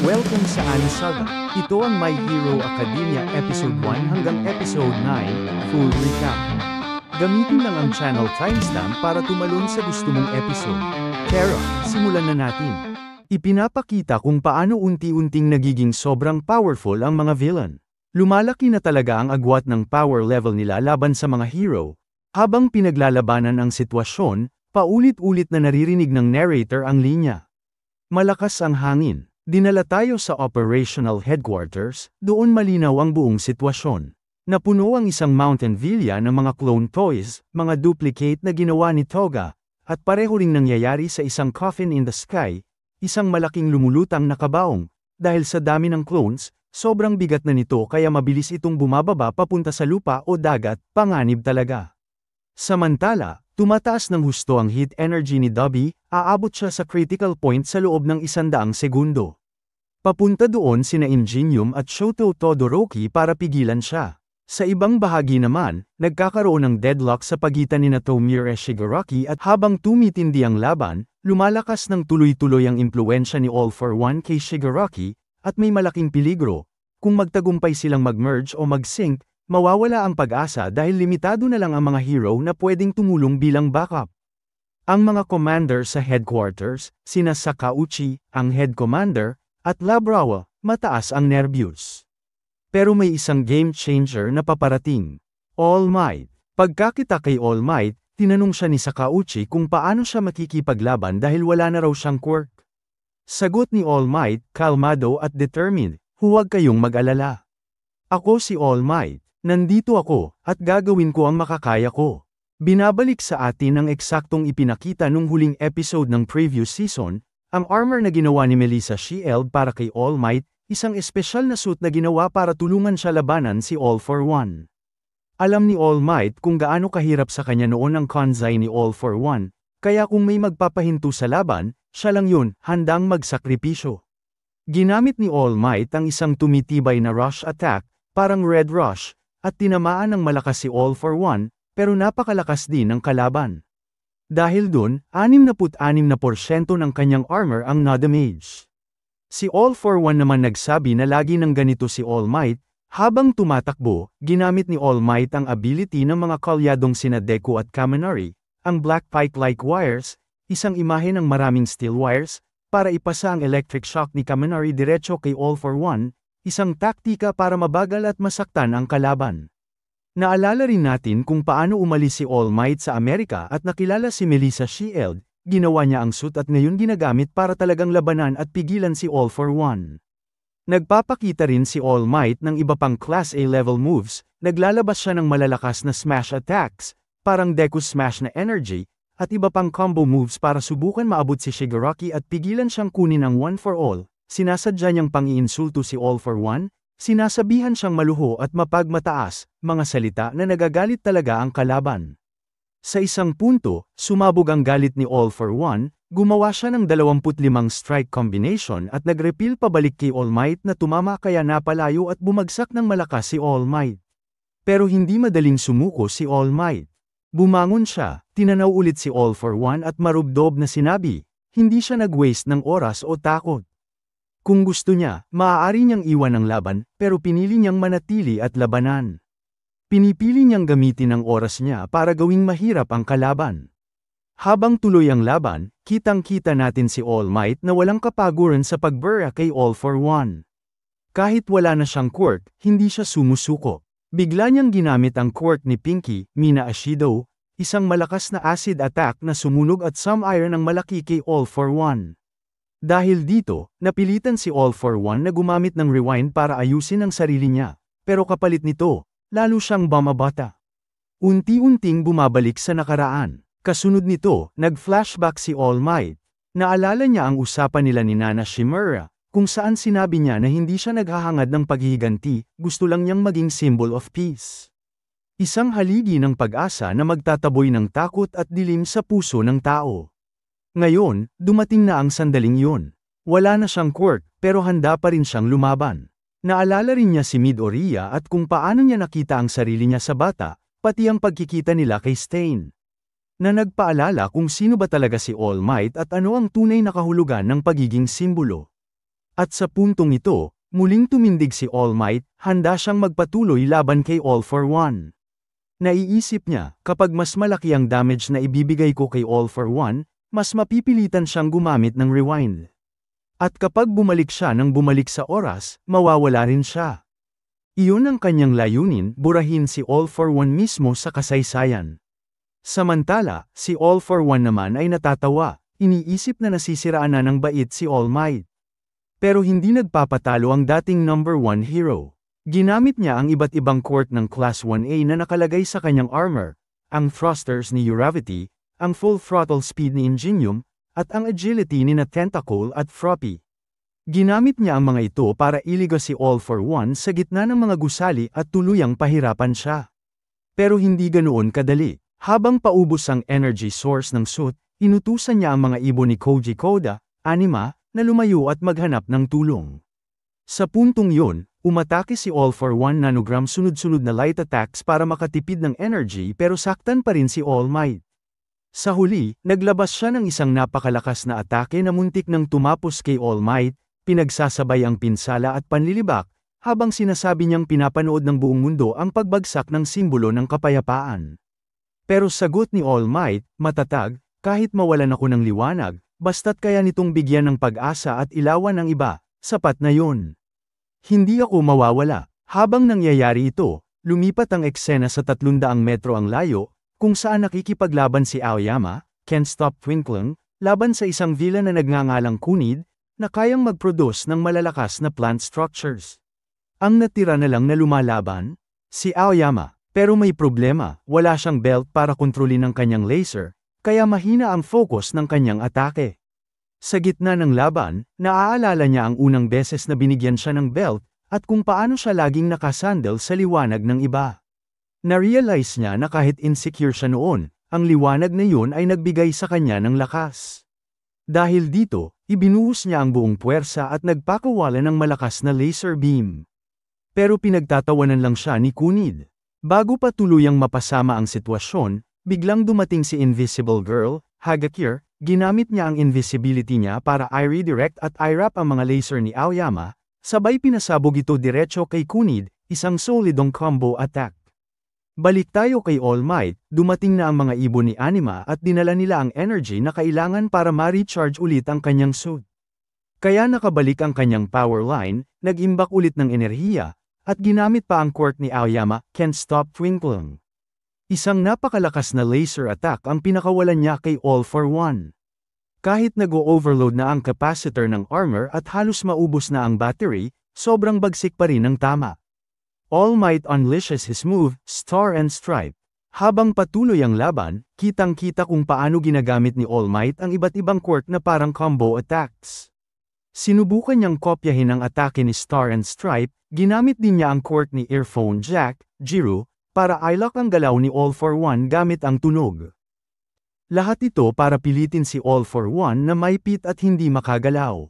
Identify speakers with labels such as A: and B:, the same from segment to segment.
A: Welcome sa Ani Saga. Ito ang My Hero Academia Episode 1 hanggang Episode 9, full recap. Gamitin lang ang channel timestamp para tumalon sa gusto mong episode. Tara, simulan na natin. Ipinapakita kung paano unti-unting nagiging sobrang powerful ang mga villain. Lumalaki na talaga ang agwat ng power level nila laban sa mga hero. Habang pinaglalabanan ang sitwasyon, paulit-ulit na naririnig ng narrator ang linya. Malakas ang hangin. Dinala tayo sa operational headquarters, doon malinaw ang buong sitwasyon. Napuno ang isang mountain villa ng mga clone toys, mga duplicate na ginawa ni Toga, at pareho ring nangyayari sa isang coffin in the sky, isang malaking lumulutang na kabaong. Dahil sa dami ng clones, sobrang bigat na nito kaya mabilis itong bumababa papunta sa lupa o dagat, panganib talaga. Samantala, tumataas ng husto ang heat energy ni Dobby, aabot siya sa critical point sa loob ng 100 segundo. Papunta doon sina Ingenium at Shoto Todoroki para pigilan siya. Sa ibang bahagi naman, nagkakaroon ng deadlock sa pagitan ni Tomie Shigaraki at habang tumitindi ang laban, lumalakas ng tuloy-tuloy ang impluensya ni All for One kay Shigaraki, at may malaking peligro. Kung magtagumpay silang mag-merge o mag-sync, mawawala ang pag-asa dahil limitado na lang ang mga hero na pwedeng tumulong bilang backup. Ang mga commander sa headquarters, sina Sakauchi, ang head commander, at Labrawa, mataas ang nervyos. Pero may isang game changer na paparating. All Might. Pagkakita kay All Might, tinanong siya ni Sakauchi kung paano siya makikipaglaban dahil wala na raw siyang quirk. Sagot ni All Might, kalmado at determined, huwag kayong mag-alala. Ako si All Might. Nandito ako, at gagawin ko ang makakaya ko. Binabalik sa atin ang eksaktong ipinakita nung huling episode ng previous season, ang armor na ginawa ni Melissa Shield para kay All Might, isang espesyal na suit na ginawa para tulungan siya labanan si All for One. Alam ni All Might kung gaano kahirap sa kanya noon ang kanzai ni All for One, kaya kung may magpapahinto sa laban, siya lang yun, handang magsakripisyo. Ginamit ni All Might ang isang tumitibay na rush attack, parang Red Rush, at tinamaan ng malakas si All for One, pero napakalakas din ng kalaban. Dahil dun, 66% ng kanyang armor ang na-damage. Si All for One naman nagsabi na lagi ng ganito si All Might, habang tumatakbo, ginamit ni All Might ang ability ng mga kalyadong sina Deku at Kaminari, ang Black Pike-like wires, isang imahe ng maraming steel wires, para ipasa ang electric shock ni Kaminari diretso kay All for One, isang taktika para mabagal at masaktan ang kalaban. Naalala rin natin kung paano umalis si All Might sa Amerika at nakilala si Melissa Shield, ginawa niya ang suit at ngayon ginagamit para talagang labanan at pigilan si All for One. Nagpapakita rin si All Might ng iba pang Class A level moves, naglalabas siya ng malalakas na smash attacks, parang Deku Smash na energy, at iba pang combo moves para subukan maabot si Shigaraki at pigilan siyang kunin ang One for All. Sinasadya niyang pang-iinsulto si All for One, sinasabihan siyang maluho at mapagmataas, mga salita na nagagalit talaga ang kalaban. Sa isang punto, sumabog ang galit ni All for One, gumawa siya ng 25 strike combination at nag-repeal pabalik kay All Might na tumama kaya napalayo at bumagsak ng malakas si All Might. Pero hindi madaling sumuko si All Might. Bumangon siya, tinanaw ulit si All for One at marubdob na sinabi, hindi siya nag-waste ng oras o takot. Kung gusto niya, maaari niyang iwan ang laban, pero pinili niyang manatili at labanan. Pinipili niyang gamitin ang oras niya para gawing mahirap ang kalaban. Habang tuloy ang laban, kitang-kita natin si All Might na walang kapaguran sa pagbura kay All for One. Kahit wala na siyang quirk, hindi siya sumusuko. Bigla niyang ginamit ang quirk ni Pinky, Mina Ashido, isang malakas na acid attack na sumunog at some-iron ang malaki kay All for One. Dahil dito, napilitan si All for One na gumamit ng rewind para ayusin ang sarili niya, pero kapalit nito, lalo siyang bumabata. Unti-unting bumabalik sa nakaraan. Kasunod nito, nag-flashback si All Might. Naalala niya ang usapan nila ni Nana Shimura, kung saan sinabi niya na hindi siya naghahangad ng paghihiganti, gusto lang niyang maging symbol of peace. Isang haligi ng pag-asa na magtataboy ng takot at dilim sa puso ng tao. Ngayon, dumating na ang sandaling yun. Wala na siyang quirk, pero handa pa rin siyang lumaban. Naalala rin niya si Midoriya at kung paano niya nakita ang sarili niya sa bata, pati ang pagkikita nila kay Stain. Na nagpaalala kung sino ba talaga si All Might at ano ang tunay na kahulugan ng pagiging simbolo. At sa puntong ito, muling tumindig si All Might, handa siyang magpatuloy laban kay All for One. Naiisip niya, kapag mas malaki ang damage na ibibigay ko kay All for One, mas mapipilitan siyang gumamit ng rewind. At kapag bumalik siya nang bumalik sa oras, mawawala rin siya. Iyon ang kanyang layunin, burahin si All for One mismo sa kasaysayan. Samantala, si All for One naman ay natatawa, iniisip na nasisiraan na ng bait si All Might. Pero hindi nagpapatalo ang dating number 1 hero. Ginamit niya ang iba't ibang quirk ng Class 1A na nakalagay sa kanyang armor, ang thrusters ni Uravity, ang full throttle speed ni Ingenium, at ang agility ni Tentacle at Froppy. Ginamit niya ang mga ito para iliga si All for One sa gitna ng mga gusali at tuluyang pahirapan siya. Pero hindi ganoon kadali. Habang paubos ang energy source ng suit, inutusan niya ang mga ibon ni Koji Koda, Anima, na lumayo at maghanap ng tulong. Sa puntong yun, umatake si All for One nanogram sunod-sunod na light attacks para makatipid ng energy pero saktan pa rin si All Might. Sa huli, naglabas siya ng isang napakalakas na atake na muntik nang tumapos kay All Might, pinagsasabay ang pinsala at panlilibak, habang sinasabi niyang pinapanood ng buong mundo ang pagbagsak ng simbolo ng kapayapaan. Pero sagot ni All Might, matatag, kahit mawalan ako ng liwanag, basta't kaya nitong bigyan ng pag-asa at ilawan ng iba, sapat na yun. Hindi ako mawawala. Habang nangyayari ito, lumipat ang eksena sa 300 metro ang layo, kung saan nakikipaglaban si Aoyama, Can't Stop Twinkling, laban sa isang villain na nagngangalang Kunid, na kayang mag-produce ng malalakas na plant structures. Ang natira na lang na lumalaban, si Aoyama, pero may problema, wala siyang belt para kontrolin ang kanyang laser, kaya mahina ang focus ng kanyang atake. Sa gitna ng laban, naaalala niya ang unang beses na binigyan siya ng belt, at kung paano siya laging nakasandal sa liwanag ng iba. Na-realize niya na kahit insecure siya noon, ang liwanag na yun ay nagbigay sa kanya ng lakas. Dahil dito, ibinuhos niya ang buong puwersa at nagpakawala ng malakas na laser beam. Pero pinagtatawanan lang siya ni Kunid. Bago pa tuluyang mapasama ang sitwasyon, biglang dumating si Invisible Girl, Hagakure. Ginamit niya ang invisibility niya para i-redirect at i-wrap ang mga laser ni Aoyama, sabay pinasabog ito diretso kay Kunid, isang solidong combo attack. Balik tayo kay All Might, dumating na ang mga ibon ni Anima at dinala nila ang energy na kailangan para ma-recharge ulit ang kanyang suit. Kaya nakabalik ang kanyang power line, nag-imbak ulit ng enerhiya, at ginamit pa ang quirk ni Aoyama, Can't Stop Twinkling. Isang napakalakas na laser attack ang pinakawalan niya kay All for One. Kahit nag-o-overload na ang capacitor ng armor at halos maubos na ang battery, sobrang bagsik pa rin ng tama. All Might unleashes his move, Star and Stripe. Habang patuloy ang laban, kitang-kita kung paano ginagamit ni All Might ang iba't ibang quirk na parang combo attacks. Sinubukan niyang kopyahin ang atake ni Star and Stripe, ginamit din niya ang quirk ni Earphone Jack, Jiro, para i-lock ang galaw ni All for One gamit ang tunog. Lahat ito para pilitin si All for One na maipit at hindi makagalaw.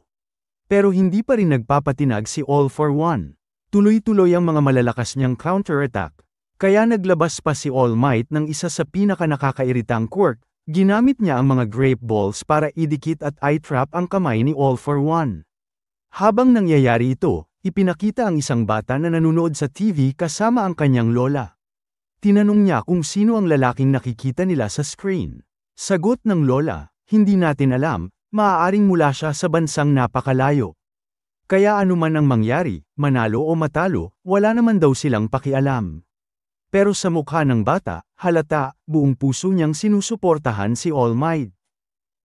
A: Pero hindi pa rin nagpapatinag si All for One. Tuloy-tuloy ang mga malalakas niyang counter-attack. Kaya naglabas pa si All Might ng isa sa pinaka-nakakairitang quirk, ginamit niya ang mga grape balls para idikit at i-trap ang kamay ni All for One. Habang nangyayari ito, ipinakita ang isang bata na nanonood sa TV kasama ang kanyang lola. Tinanong niya kung sino ang lalaking nakikita nila sa screen. Sagot ng lola, hindi natin alam, maaaring mula siya sa bansang napakalayo. Kaya anuman ang mangyari, manalo o matalo, wala naman daw silang pakialam. Pero sa mukha ng bata, halata, buong puso niyang sinusuportahan si All Might.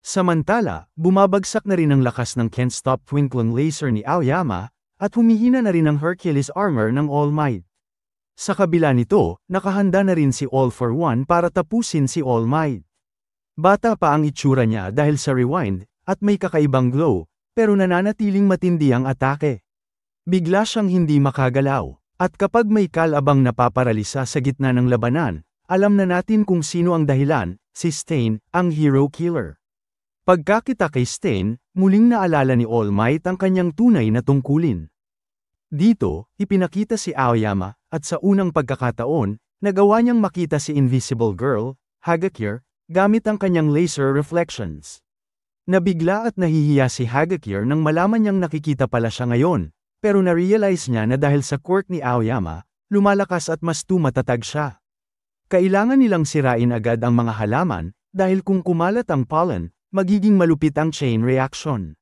A: Samantala, bumabagsak na rin ang lakas ng Can't Stop Twinkling laser ni Aoyama, at humihina na rin ang Hercules armor ng All Might. Sa kabila nito, nakahanda na rin si All for One para tapusin si All Might. Bata pa ang itsura niya dahil sa rewind, at may kakaibang glow, pero nananatiling matindi ang atake. Bigla siyang hindi makagalaw, at kapag may kalabang napaparalisa sa gitna ng labanan, alam na natin kung sino ang dahilan, si Stain, ang hero killer. Pagkakita kay Stain, muling naalala ni All Might ang kanyang tunay na tungkulin. Dito, ipinakita si Aoyama, at sa unang pagkakataon, nagawa niyang makita si Invisible Girl, Hagakure, gamit ang kanyang laser reflections. Nabigla at nahihiya si Hagakure nang malaman niyang nakikita pala siya ngayon, pero na-realize niya na dahil sa quirk ni Aoyama, lumalakas at mas tumatatag siya. Kailangan nilang sirain agad ang mga halaman, dahil kung kumalat ang pollen, magiging malupit ang chain reaction.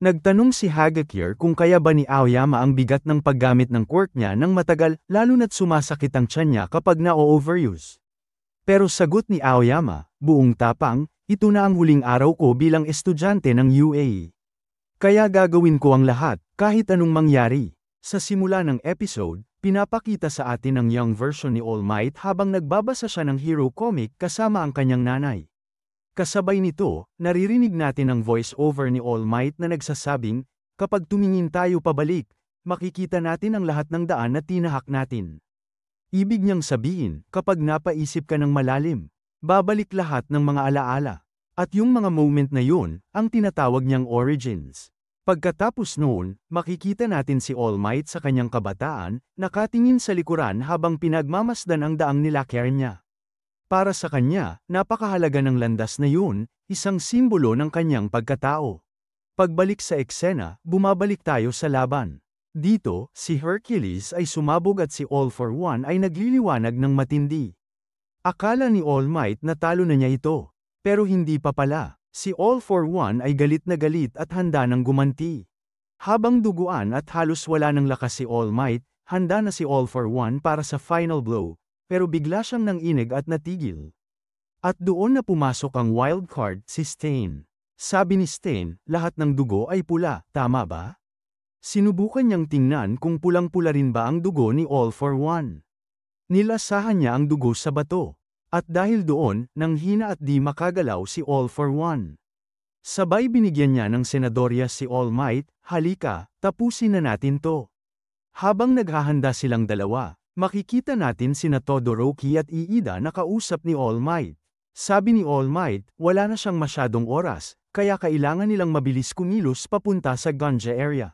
A: Nagtanong si Hagakure kung kaya ba ni Aoyama ang bigat ng paggamit ng quirk niya nang matagal, lalo na't sumasakit ang tiyan niya kapag na-overuse. Pero sagot ni Aoyama, buong tapang, ito na ang huling araw ko bilang estudyante ng UA. Kaya gagawin ko ang lahat, kahit anong mangyari. Sa simula ng episode, pinapakita sa atin ang young version ni All Might habang nagbabasa siya ng hero comic kasama ang kanyang nanay. Kasabay nito, naririnig natin ang voice-over ni All Might na nagsasabing, kapag tumingin tayo pabalik, makikita natin ang lahat ng daan na tinahak natin. Ibig niyang sabihin, kapag napaisip ka ng malalim, babalik lahat ng mga alaala. At yung mga moment na yun, ang tinatawag niyang origins. Pagkatapos noon, makikita natin si All Might sa kanyang kabataan, nakatingin sa likuran habang pinagmamasdan ang daang nilakyer niya. Para sa kanya, napakahalaga ng landas na yun, isang simbolo ng kanyang pagkatao. Pagbalik sa eksena, bumabalik tayo sa laban. Dito, si Hercules ay sumabog at si All for One ay nagliliwanag ng matindi. Akala ni All Might na talo na niya ito. Pero hindi pa pala. Si All for One ay galit na galit at handa nang gumanti. Habang duguan at halos wala ng lakas si All Might, handa na si All for One para sa final blow, pero bigla siyang nanginig at natigil. At doon na pumasok ang wild card, si Stain. Sabi ni Stain, lahat ng dugo ay pula, tama ba? Sinubukan niyang tingnan kung pulang-pula rin ba ang dugo ni All for One. Nilasahan niya ang dugo sa bato. At dahil doon, nanghina at di makagalaw si All for One. Sabay binigyan niya ng senadorya si All Might, halika, tapusin na natin to. Habang naghahanda silang dalawa, makikita natin sina Todoroki at Iida na kausap ni All Might. Sabi ni All Might, wala na siyang masyadong oras, kaya kailangan nilang mabilis kumilos papunta sa Ganja area.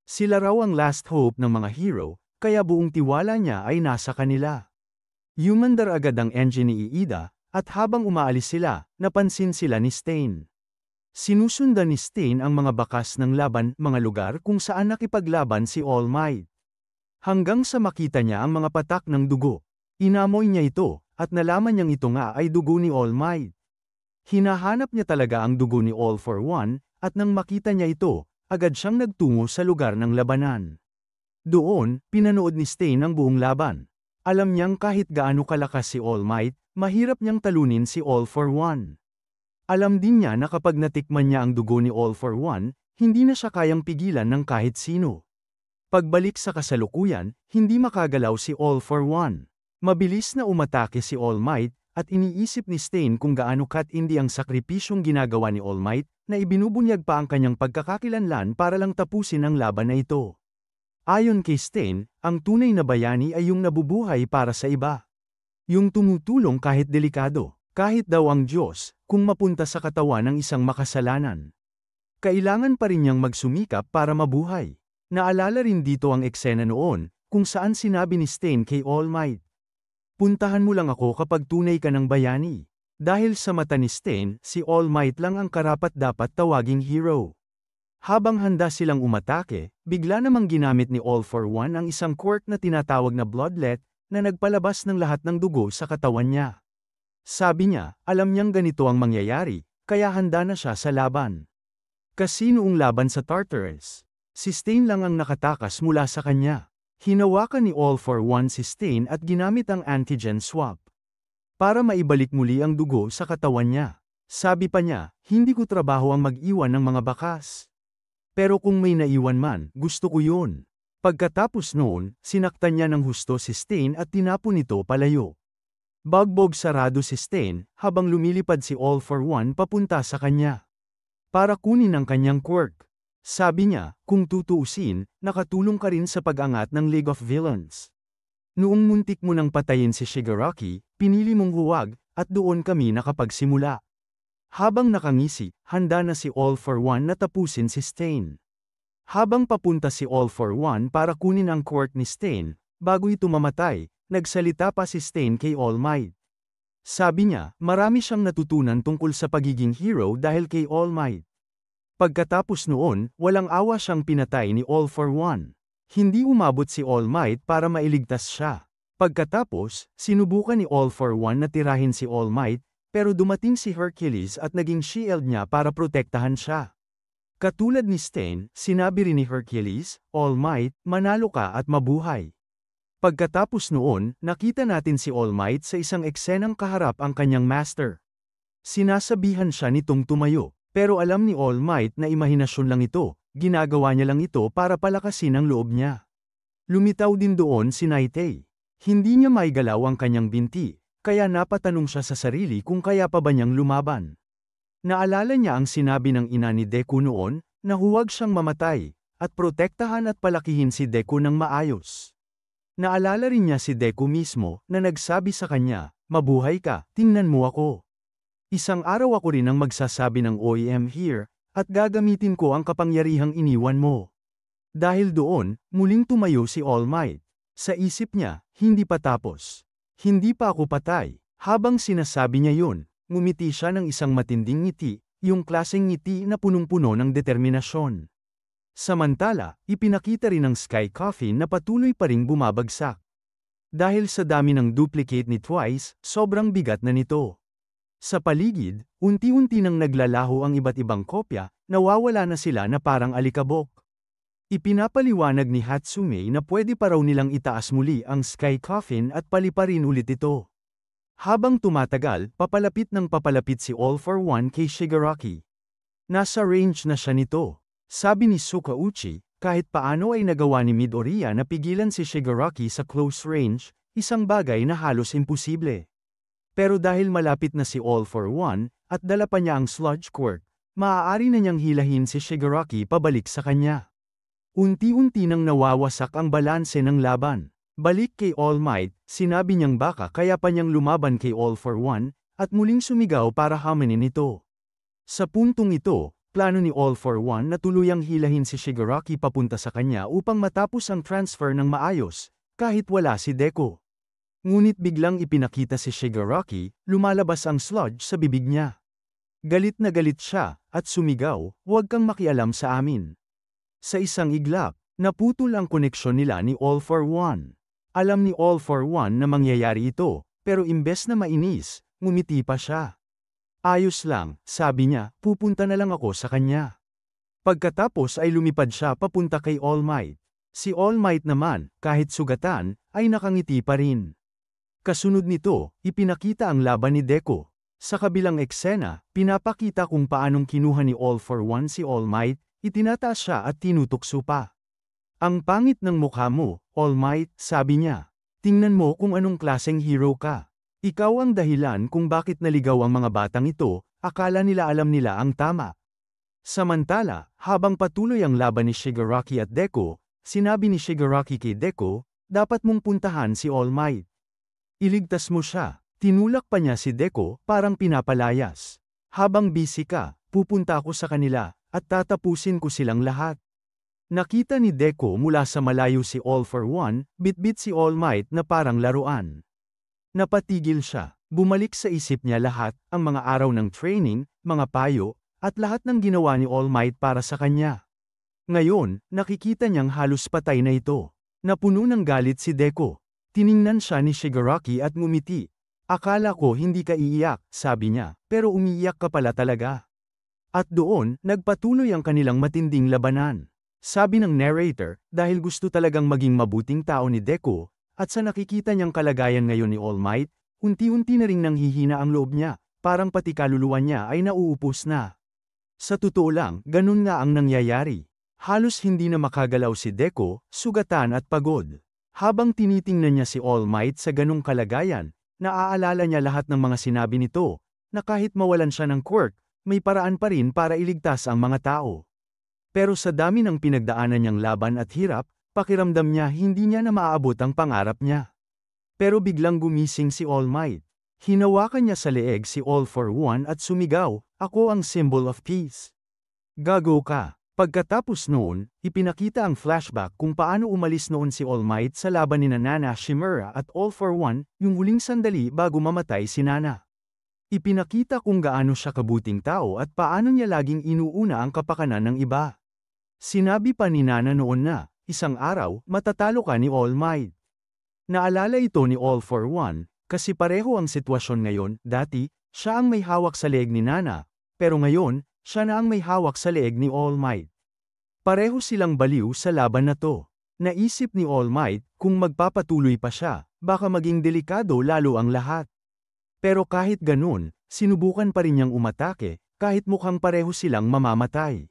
A: Sila raw ang last hope ng mga hero, kaya buong tiwala niya ay nasa kanila. Humandar agad ang engine ni Iida, at habang umaalis sila, napansin sila ni Stain. Sinusundan ni Stain ang mga bakas ng laban, mga lugar kung saan nakipaglaban si All Might. Hanggang sa makita niya ang mga patak ng dugo. Inamoy niya ito, at nalaman niyang ito nga ay dugo ni All Might. Hinahanap niya talaga ang dugo ni All for One, at nang makita niya ito, agad siyang nagtungo sa lugar ng labanan. Doon, pinanood ni Stain ang buong laban. Alam niyang kahit gaano kalakas si All Might, mahirap niyang talunin si All for One. Alam din niya na kapag natikman niya ang dugo ni All for One, hindi na siya kayang pigilan ng kahit sino. Pagbalik sa kasalukuyan, hindi makagalaw si All for One. Mabilis na umatake si All Might, at iniisip ni Stain kung gaano katindi ang sakripisyong ginagawa ni All Might, na ibinubunyag pa ang kanyang pagkakakilanlan para lang tapusin ang laban na ito. Ayon kay Stain, ang tunay na bayani ay yung nabubuhay para sa iba. Yung tumutulong kahit delikado, kahit daw ang Diyos, kung mapunta sa katawan ng isang makasalanan. Kailangan pa rin niyang magsumikap para mabuhay. Naalala rin dito ang eksena noon, kung saan sinabi ni Stain kay All Might. Puntahan mo lang ako kapag tunay ka ng bayani. Dahil sa mata ni Stain, si All Might lang ang karapat-dapat tawaging hero. Habang handa silang umatake, bigla namang ginamit ni All for One ang isang quirk na tinatawag na Bloodlet, na nagpalabas ng lahat ng dugo sa katawan niya. Sabi niya, alam niyang ganito ang mangyayari, kaya handa na siya sa laban. Kasi noong laban sa Tartarus, si Stain lang ang nakatakas mula sa kanya. Hinawakan ni All for One si Stain at ginamit ang antigen swap. Para maibalik muli ang dugo sa katawan niya. Sabi pa niya, hindi ko trabaho ang mag-iwan ng mga bakas. Pero kung may naiwan man, gusto ko yun. Pagkatapos noon, sinaktan niya ng husto si Stain at tinapon ito palayo. Bagbog sarado si Stain, habang lumilipad si All for One papunta sa kanya. Para kunin ang kanyang quirk. Sabi niya, kung tutuusin, nakatulong ka rin sa pag-angat ng League of Villains. Noong muntik mo nang patayin si Shigaraki, pinili mong huwag, at doon kami nakapagsimula. Habang nakangisi, handa na si All for One na tapusin si Stain. Habang papunta si All for One para kunin ang quirk ni Stain, bago ito mamatay, nagsalita pa si Stain kay All Might. Sabi niya, marami siyang natutunan tungkol sa pagiging hero dahil kay All Might. Pagkatapos noon, walang awa siyang pinatay ni All for One. Hindi umabot si All Might para mailigtas siya. Pagkatapos, sinubukan ni All for One na tirahin si All Might, pero dumating si Hercules at naging shield niya para protektahan siya. Katulad ni Stain, sinabi rin ni Hercules, All Might, manalo ka at mabuhay. Pagkatapos noon, nakita natin si All Might sa isang eksenang kaharap ang kanyang master. Sinasabihan siya nitong tumayo, pero alam ni All Might na imahinasyon lang ito, ginagawa niya lang ito para palakasin ang loob niya. Lumitaw din doon si Nightay. Hindi niya maigalaw ang kanyang binti, kaya napatanong siya sa sarili kung kaya pa ba niyang lumaban. Naalala niya ang sinabi ng ina ni Deku noon, na huwag siyang mamatay, at protektahan at palakihin si Deku ng maayos. Naalala rin niya si Deku mismo, na nagsabi sa kanya, mabuhay ka, tingnan mo ako. Isang araw ako rin ang magsasabi ng OEM here, at gagamitin ko ang kapangyarihang iniwan mo. Dahil doon, muling tumayo si All Might. Sa isip niya, hindi pa tapos. Hindi pa ako patay. Habang sinasabi niya yun, ngumiti siya ng isang matinding ngiti, yung klaseng ngiti na punong-puno ng determinasyon. Samantala, ipinakita rin ng Sky Coffin na patuloy pa ring bumabagsak. Dahil sa dami ng duplicate ni Twice, sobrang bigat na nito. Sa paligid, unti-unti nang naglalaho ang iba't ibang kopya, nawawala na sila na parang alikabok. Ipinapaliwanag ni Hatsume na pwede pa raw nilang itaas muli ang Sky Coffin at paliparin ulit ito. Habang tumatagal, papalapit si All for One kay Shigaraki. Nasa range na siya nito. Sabi ni Sukauchi, kahit paano ay nagawa ni Midoriya na pigilan si Shigaraki sa close range, isang bagay na halos imposible. Pero dahil malapit na si All for One, at dala pa niya ang Sludge Quirk, maaari na niyang hilahin si Shigaraki pabalik sa kanya. Unti-unti nang nawawasak ang balanse ng laban. Balik kay All Might, sinabi niyang baka kaya pa niyang lumaban kay All for One, at muling sumigaw para hamanin ito. Sa puntong ito, plano ni All for One na tuluyang hilahin si Shigaraki papunta sa kanya upang matapos ang transfer ng maayos, kahit wala si Deku. Ngunit biglang ipinakita si Shigaraki, lumalabas ang sludge sa bibig niya. Galit na galit siya, at sumigaw, huwag kang makialam sa amin. Sa isang iglap, naputol ang koneksyon nila ni All for One. Alam ni All for One na mangyayari ito, pero imbes na mainis, ngumiti pa siya. Ayos lang, sabi niya, pupunta na lang ako sa kanya. Pagkatapos ay lumipad siya papunta kay All Might. Si All Might naman, kahit sugatan, ay nakangiti pa rin. Kasunod nito, ipinakita ang laban ni Deku. Sa kabilang eksena, pinapakita kung paanong kinuha ni All for One si All Might, itinataas siya at tinutukso pa. Ang pangit ng mukha mo, All Might, sabi niya. Tingnan mo kung anong klaseng hero ka. Ikaw ang dahilan kung bakit naligaw ang mga batang ito, akala nila alam nila ang tama. Samantala, habang patuloy ang laban ni Shigaraki at Deku, sinabi ni Shigaraki kay Deku, dapat mong puntahan si All Might. Iligtas mo siya. Tinulak pa niya si Deku, parang pinapalayas. Habang busy ka, pupunta ako sa kanila, at tatapusin ko silang lahat. Nakita ni Deku mula sa malayo si All for One, bitbit si All Might na parang laruan. Napatigil siya, bumalik sa isip niya lahat, ang mga araw ng training, mga payo, at lahat ng ginawa ni All Might para sa kanya. Ngayon, nakikita niyang halos patay na ito. Napuno ng galit si Deku. Tiningnan siya ni Shigaraki at ngumiti. Akala ko hindi ka iiyak, sabi niya, pero umiiyak ka pala talaga. At doon, nagpatuloy ang kanilang matinding labanan. Sabi ng narrator, dahil gusto talagang maging mabuting tao ni Deku, at sa nakikita niyang kalagayan ngayon ni All Might, unti-unti na ring nanghihina ang loob niya, parang pati kaluluwa niya ay nauupos na. Sa totoo lang, ganun nga ang nangyayari. Halos hindi na makagalaw si Deku, sugatan at pagod. Habang tinitingnan niya si All Might sa ganung kalagayan, naaalala niya lahat ng mga sinabi nito, na kahit mawalan siya ng quirk, may paraan pa rin para iligtas ang mga tao. Pero sa dami ng pinagdaanan niyang laban at hirap, pakiramdam niya hindi niya na maaabot ang pangarap niya. Pero biglang gumising si All Might. Hinawakan niya sa leeg si All for One at sumigaw, ako ang symbol of peace. Gago ka. Pagkatapos noon, ipinakita ang flashback kung paano umalis noon si All Might sa laban ni Nana Shimura at All for One, yung huling sandali bago mamatay si Nana. Ipinakita kung gaano siya kabuting tao at paano niya laging inuuna ang kapakanan ng iba. Sinabi pa ni Nana noon na, isang araw, matatalo ka ni All Might. Naalala ito ni All for One, kasi pareho ang sitwasyon ngayon. Dati, siya ang may hawak sa leeg ni Nana, pero ngayon, siya na ang may hawak sa leeg ni All Might. Pareho silang baliw sa laban na to. Naisip ni All Might, kung magpapatuloy pa siya, baka maging delikado lalo ang lahat. Pero kahit ganun, sinubukan pa rin niyang umatake, kahit mukhang pareho silang mamamatay.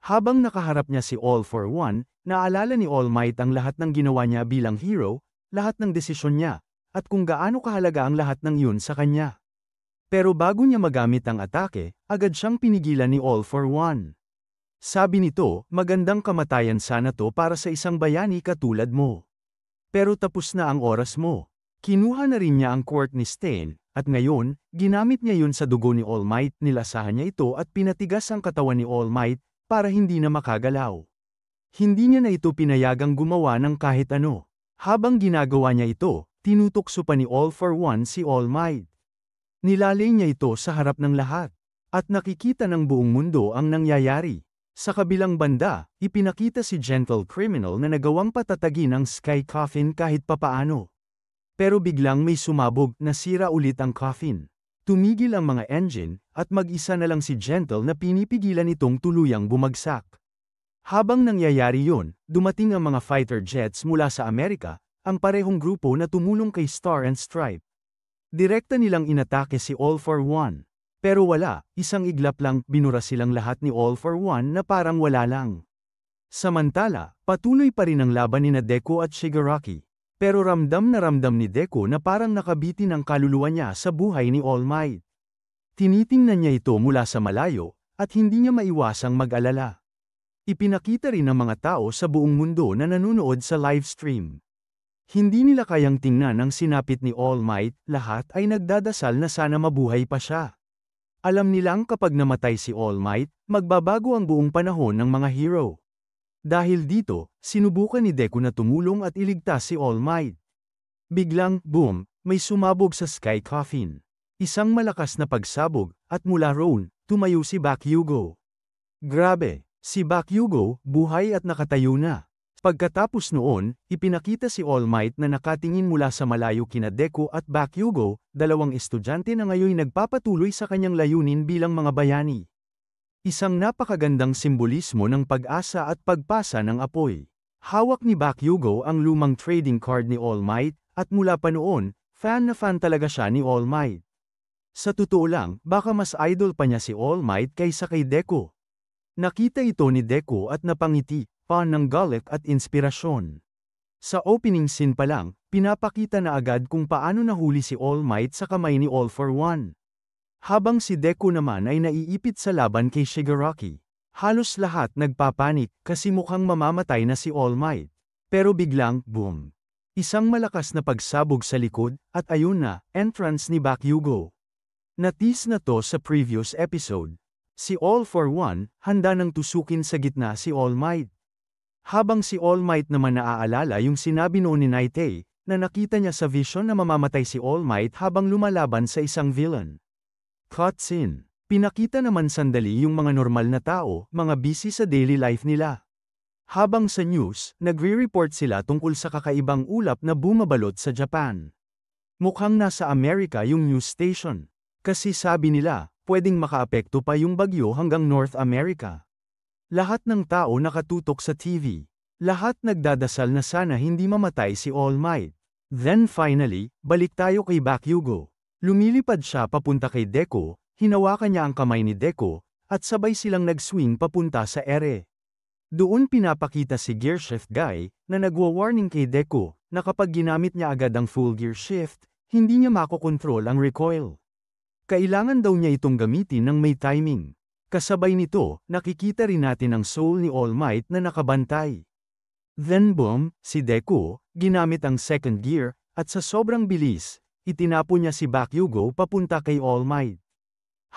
A: Habang nakaharap niya si All for One, naalala ni All Might ang lahat ng ginawa niya bilang hero, lahat ng desisyon niya, at kung gaano kahalaga ang lahat ng yun sa kanya. Pero bago niya magamit ang atake, agad siyang pinigilan ni All for One. Sabi nito, magandang kamatayan sana to para sa isang bayani katulad mo. Pero tapos na ang oras mo. Kinuha na rin niya ang quirk ni Stain, at ngayon, ginamit niya yun sa dugo ni All Might. Nilasahan niya ito at pinatigas ang katawan ni All Might, para hindi na makagalaw. Hindi niya na ito pinayagang gumawa ng kahit ano. Habang ginagawa niya ito, tinutokso pa ni All for One si All Might. Nilalay niya ito sa harap ng lahat, at nakikita ng buong mundo ang nangyayari. Sa kabilang banda, ipinakita si Gentle Criminal na nagawang patatagin ang Sky Coffin kahit papaano. Pero biglang may sumabog, nasira ulit ang coffin. Tumigil ang mga engine, at mag-isa na lang si Gentle na pinipigilan itong tuluyang bumagsak. Habang nangyayari yun, dumating ang mga fighter jets mula sa Amerika, ang parehong grupo na tumulong kay Star and Stripe. Direkta nilang inatake si All for One. Pero wala, isang iglap lang, binura silang lahat ni All for One na parang wala lang. Samantala, patuloy pa rin ang laban ni Deku at Shigaraki. Pero ramdam ni Deku na parang nakabitin ang kaluluwa niya sa buhay ni All Might. Tinitingnan niya ito mula sa malayo, at hindi niya maiwasang mag-alala. Ipinakita rin ng mga tao sa buong mundo na nanonood sa livestream. Hindi nila kayang tingnan ang sinapit ni All Might, lahat ay nagdadasal na sana mabuhay pa siya. Alam nilang kapag namatay si All Might, magbabago ang buong panahon ng mga hero. Dahil dito, sinubukan ni Deku na tumulong at iligtas si All Might. Biglang, boom, may sumabog sa Sky Coffin. Isang malakas na pagsabog, at mula roon, tumayo si Bakugo. Grabe, si Bakugo, buhay at nakatayo na. Pagkatapos noon, ipinakita si All Might na nakatingin mula sa malayo kina Deku at Bakugo, dalawang estudyante na ngayon nagpapatuloy sa kanyang layunin bilang mga bayani. Isang napakagandang simbolismo ng pag-asa at pagpasa ng apoy. Hawak ni Bakugo ang lumang trading card ni All Might, at mula pa noon, fan na fan talaga siya ni All Might. Sa totoo lang, baka mas idol pa niya si All Might kaysa kay Deku. Nakita ito ni Deku at napangiti, pa ng galit at inspirasyon. Sa opening scene pa lang, pinapakita na agad kung paano nahuli si All Might sa kamay ni All for One. Habang si Deku naman ay naiipit sa laban kay Shigaraki. Halos lahat nagpapanik kasi mukhang mamamatay na si All Might. Pero biglang, boom! Isang malakas na pagsabog sa likod, at ayun na, entrance ni Bakugo. Natis na to sa previous episode. Si All for One, handa nang tusukin sa gitna si All Might. Habang si All Might naman naaalala yung sinabi noon ni Naitei, na nakita niya sa vision na mamamatay si All Might habang lumalaban sa isang villain. Cutscene. Pinakita naman sandali yung mga normal na tao, mga busy sa daily life nila. Habang sa news, nagre-report sila tungkol sa kakaibang ulap na bumabalot sa Japan. Mukhang nasa Amerika yung news station. Kasi sabi nila, pwedeng makaapekto pa yung bagyo hanggang North America. Lahat ng tao nakatutok sa TV. Lahat nagdadasal na sana hindi mamatay si All Might. Then finally, balik tayo kay Bakugo. Lumilipad siya papunta kay Deku, hinawakan niya ang kamay ni Deku, at sabay silang nag-swing papunta sa ere. Doon pinapakita si Gear Shift Guy, na nagwa-warning kay Deku, na kapag ginamit niya agad ang full gear shift, hindi niya makokontrol ang recoil. Kailangan daw niya itong gamitin ng may timing. Kasabay nito, nakikita rin natin ang soul ni All Might na nakabantay. Then boom, si Deku, ginamit ang second gear, at sa sobrang bilis, itinapon niya si Bakugo papunta kay All Might.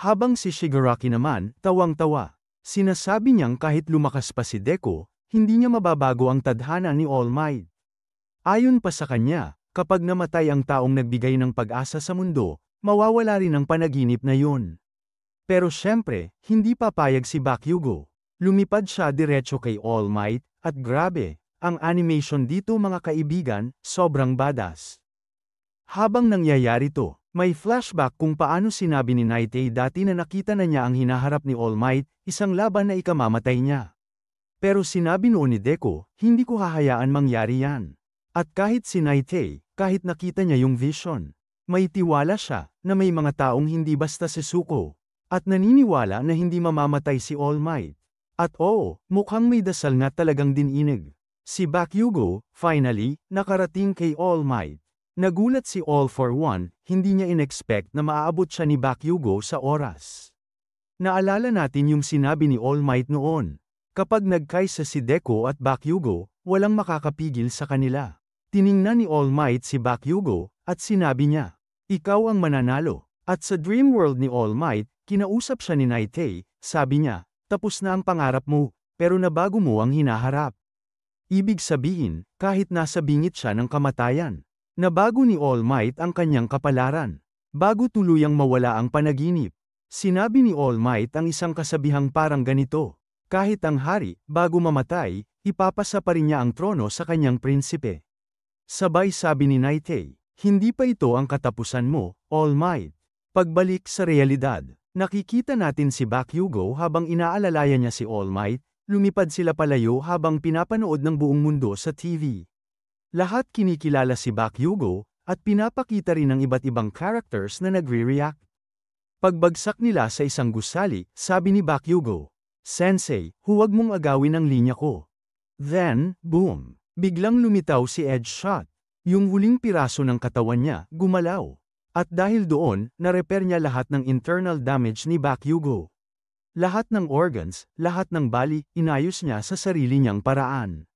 A: Habang si Shigaraki naman, tawang-tawa. Sinasabi niyang kahit lumakas pa si Deku, hindi niya mababago ang tadhana ni All Might. Ayon pa sa kanya, kapag namatay ang taong nagbigay ng pag-asa sa mundo, mawawala rin ang panaginip na yun. Pero syempre, hindi papayag si Bakugo. Lumipad siya diretso kay All Might, at grabe, ang animation dito mga kaibigan, sobrang badass. Habang nangyayari to, may flashback kung paano sinabi ni Nightay dati na nakita na niya ang hinaharap ni All Might, isang laban na ikamamatay niya. Pero sinabi noon ni Deku, hindi ko hahayaan mangyari yan. At kahit si Nightay, kahit nakita niya yung vision, may tiwala siya na may mga taong hindi basta sisuko. At naniniwala na hindi mamamatay si All Might. At oo, mukhang may dasal nga talagang dininig. Si Bakugo, finally, nakarating kay All Might. Nagulat si All for One, hindi niya inexpect na maaabot siya ni Bakugo sa oras. Naalala natin yung sinabi ni All Might noon. Kapag nagkaisa si Deku at Bakugo, walang makakapigil sa kanila. Tiningnan ni All Might si Bakugo, at sinabi niya, "Ikaw ang mananalo." At sa dream world ni All Might, kinausap siya ni Nightay, sabi niya, "Tapos na ang pangarap mo, pero nabago mo ang hinaharap." Ibig sabihin, kahit nasa bingit siya ng kamatayan, nabago ni All Might ang kanyang kapalaran. Bago tuluyang mawala ang panaginip. Sinabi ni All Might ang isang kasabihang parang ganito, kahit ang hari, bago mamatay, ipapasa pa rin niya ang trono sa kanyang prinsipe. Sabay sabi ni Nightay, "Hindi pa ito ang katapusan mo, All Might." Pagbalik sa realidad, nakikita natin si Bakugo habang inaalalayan niya si All Might, lumipad sila palayo habang pinapanood ng buong mundo sa TV. Lahat kinikilala si Bakugo, at pinapakita rin ng iba't ibang characters na nagre-react. Pagbagsak nila sa isang gusali, sabi ni Bakugo, "Sensei, huwag mong agawin ang linya ko." Then, boom! Biglang lumitaw si Edge Shot. Yung huling piraso ng katawan niya, gumalaw. At dahil doon, na-repair niya lahat ng internal damage ni Bakugo. Lahat ng organs, lahat ng bali, inayos niya sa sarili niyang paraan.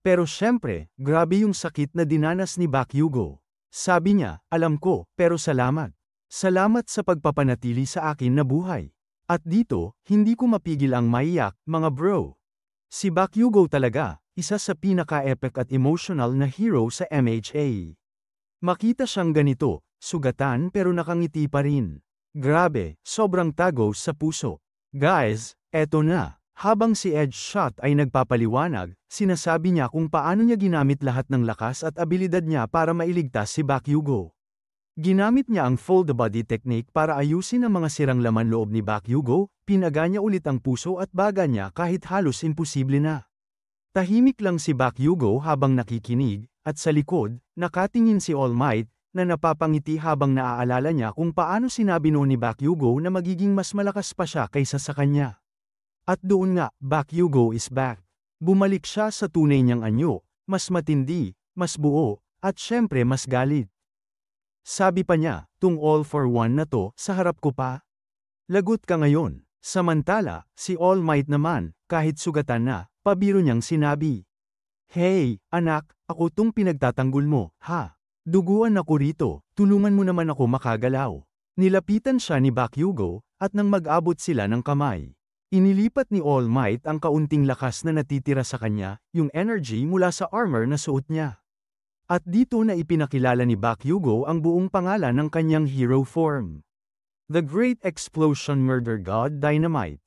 A: Pero syempre, grabe yung sakit na dinanas ni Bakugo. Sabi niya, "Alam ko, pero salamat. Salamat sa pagpapanatili sa akin na buhay." At dito, hindi ko mapigil ang maiyak, mga bro. Si Bakugo talaga, isa sa pinaka-epic at emotional na hero sa MHA. Makita siyang ganito, sugatan pero nakangiti pa rin. Grabe, sobrang tagos sa puso. Guys, eto na. Habang si Edge Shot ay nagpapaliwanag, sinasabi niya kung paano niya ginamit lahat ng lakas at abilidad niya para mailigtas si Bakugo. Ginamit niya ang fold the body technique para ayusin ang mga sirang laman loob ni Bakugo, pinaga niya ulit ang puso at baga niya kahit halos imposible na. Tahimik lang si Bakugo habang nakikinig, at sa likod, nakatingin si All Might, na napapangiti habang naaalala niya kung paano sinabi noon ni Bakugo na magiging mas malakas pa siya kaysa sa kanya. At doon nga, Bakugo is back. Bumalik siya sa tunay niyang anyo, mas matindi, mas buo, at syempre mas galit. Sabi pa niya, "Tung All for One na to, sa harap ko pa? Lagot ka ngayon." Samantala, si All Might naman, kahit sugatan na, pabiro niyang sinabi, "Hey, anak, ako tung pinagtatanggol mo, ha? Duguan ako rito, tulungan mo naman ako makagalaw." Nilapitan siya ni Bakugo, at nang mag-abot sila ng kamay, inilipat ni All Might ang kaunting lakas na natitira sa kanya, yung energy mula sa armor na suot niya. At dito na ipinakilala ni Bakugo ang buong pangalan ng kanyang hero form. The Great Explosion Murder God Dynamite.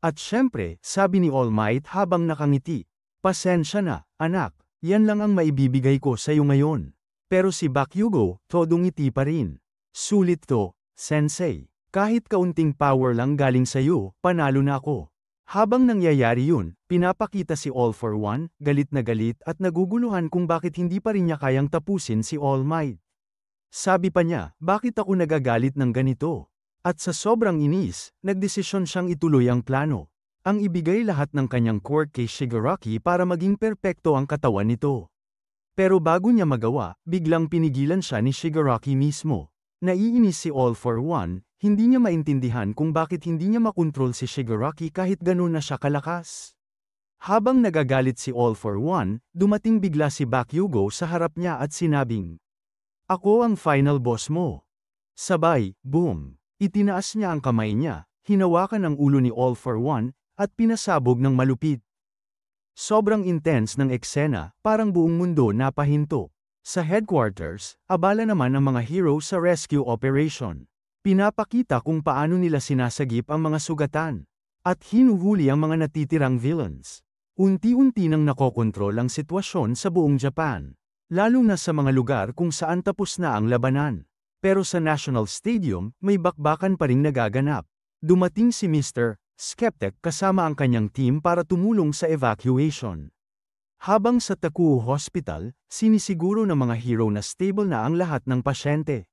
A: At syempre, sabi ni All Might habang nakangiti, "Pasensya na, anak, yan lang ang maibibigay ko sa iyo ngayon." Pero si Bakugo, todong ngiti pa rin. "Sulit to, sensei. Kahit kaunting power lang galing sa iyo, panalo na ako." Habang nangyayari yun, pinapakita si All for One, galit na galit at naguguluhan kung bakit hindi pa rin niya kayang tapusin si All Might. Sabi pa niya, "Bakit ako nagagalit ng ganito?" At sa sobrang inis, nagdesisyon siyang ituloy ang plano. Ang ibigay lahat ng kanyang quirk kay Shigaraki para maging perpekto ang katawan nito. Pero bago niya magawa, biglang pinigilan siya ni Shigaraki mismo. Naiinis si All for One, hindi niya maintindihan kung bakit hindi niya makontrol si Shigaraki kahit ganun na siya kalakas. Habang nagagalit si All for One, dumating bigla si Bakugo sa harap niya at sinabing, "Ako ang final boss mo." Sabay, boom! Itinaas niya ang kamay niya, hinawakan ang ulo ni All for One, at pinasabog ng malupit. Sobrang intense ng eksena, parang buong mundo napahinto. Sa headquarters, abala naman ang mga hero sa rescue operation. Pinapakita kung paano nila sinasagip ang mga sugatan. At hinuhuli ang mga natitirang villains. Unti-unti nang nakokontrol ang sitwasyon sa buong Japan. Lalo na sa mga lugar kung saan tapos na ang labanan. Pero sa National Stadium, may bakbakan pa ring nagaganap. Dumating si Mr. Skeptic kasama ang kanyang team para tumulong sa evacuation. Habang sa Takuo Hospital, sinisiguro ng mga hero na stable na ang lahat ng pasyente.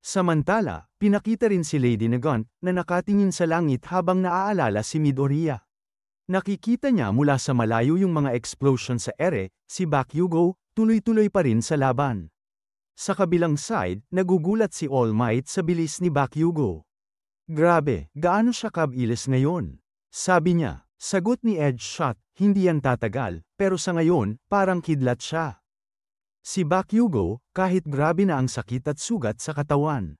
A: Samantala, pinakita rin si Lady Nagant na nakatingin sa langit habang naaalala si Midoriya. Nakikita niya mula sa malayo yung mga explosion sa ere, si Bakugo, tuloy-tuloy pa rin sa laban. Sa kabilang side, nagugulat si All Might sa bilis ni Bakugo. Grabe, gaano siya kabilis ngayon? Sabi niya, sagot ni Edge Shot, hindi yan tatagal, pero sa ngayon, parang kidlat siya. Si Bakugo, kahit grabe na ang sakit at sugat sa katawan,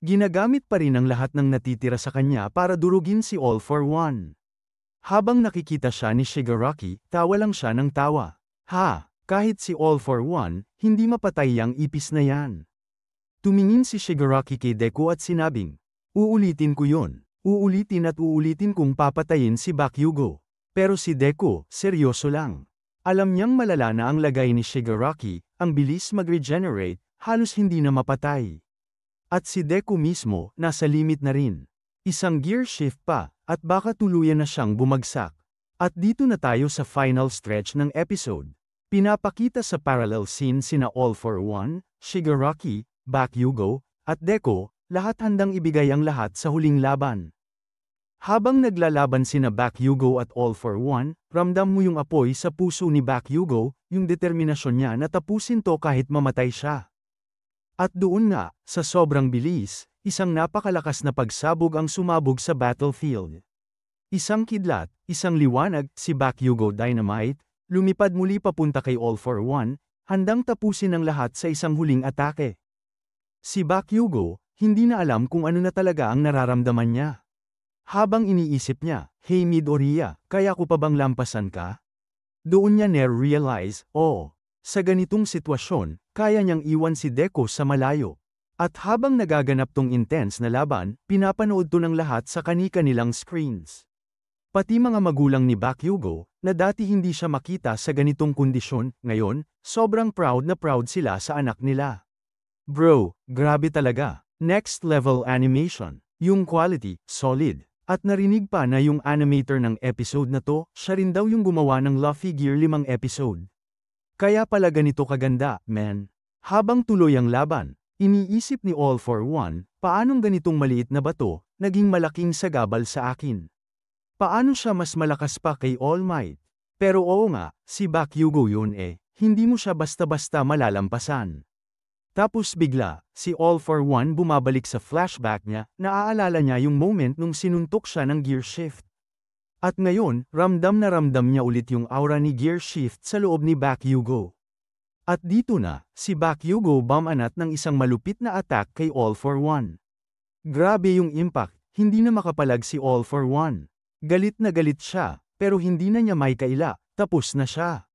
A: ginagamit pa rin ang lahat ng natitira sa kanya para durugin si All for One. Habang nakikita siya ni Shigaraki, tawa lang siya ng tawa. Ha, kahit si All for One, hindi mapatay ang ipis na yan. Tumingin si Shigaraki kay Deku at sinabing, uulitin ko yun. Uulitin at uulitin kung papatayin si Bakugo. Pero si Deku, seryoso lang. Alam niyang malala na ang lagay ni Shigaraki, ang bilis mag-regenerate, halos hindi na mapatay. At si Deku mismo, nasa limit na rin. Isang gear shift pa, at baka tuluyan na siyang bumagsak. At dito na tayo sa final stretch ng episode. Pinapakita sa parallel scene sina All for One, Shigaraki, Bakugo, at Deku, lahat handang ibigay ang lahat sa huling laban. Habang naglalaban sina Bakugo at All for One, ramdam mo yung apoy sa puso ni Bakugo, yung determinasyon niya na tapusin to kahit mamatay siya. At doon nga, sa sobrang bilis, isang napakalakas na pagsabog ang sumabog sa battlefield. Isang kidlat, isang liwanag, si Bakugo Dynamite, lumipad muli papunta kay All for One, handang tapusin ang lahat sa isang huling atake. Si Bakugo, hindi na alam kung ano na talaga ang nararamdaman niya. Habang iniisip niya, hey Midoriya, kaya ko pa bang lampasan ka? Doon niya na-realize, sa ganitong sitwasyon, kaya niyang iwan si Deku sa malayo. At habang nagaganap tong intense na laban, pinapanood to ng lahat sa kani-kanilang screens. Pati mga magulang ni Bakugo, na dati hindi siya makita sa ganitong kondisyon, ngayon, sobrang proud na proud sila sa anak nila. Bro, grabe talaga. Next level animation. Yung quality, solid. At narinig pa na yung animator ng episode na to, siya rin daw yung gumawa ng Luffy Gear 5 episode. Kaya pala ganito kaganda, man. Habang tuloy ang laban, iniisip ni All for One, paanong ganitong maliit na bato, naging malaking sagabal sa akin. Paano siya mas malakas pa kay All Might? Pero oo nga, si Bakugo yun hindi mo siya basta-basta malalampasan. Tapos bigla, si All for One bumabalik sa flashback niya, naaalala niya yung moment nung sinuntok siya ng gear shift. At ngayon, ramdam na ramdam niya ulit yung aura ni gear shift sa loob ni Bakugo. At dito na, si Bakugo bumanat ng isang malupit na attack kay All for One. Grabe yung impact, hindi na makapalag si All for One. Galit na galit siya, pero hindi na niya may kaila, tapos na siya.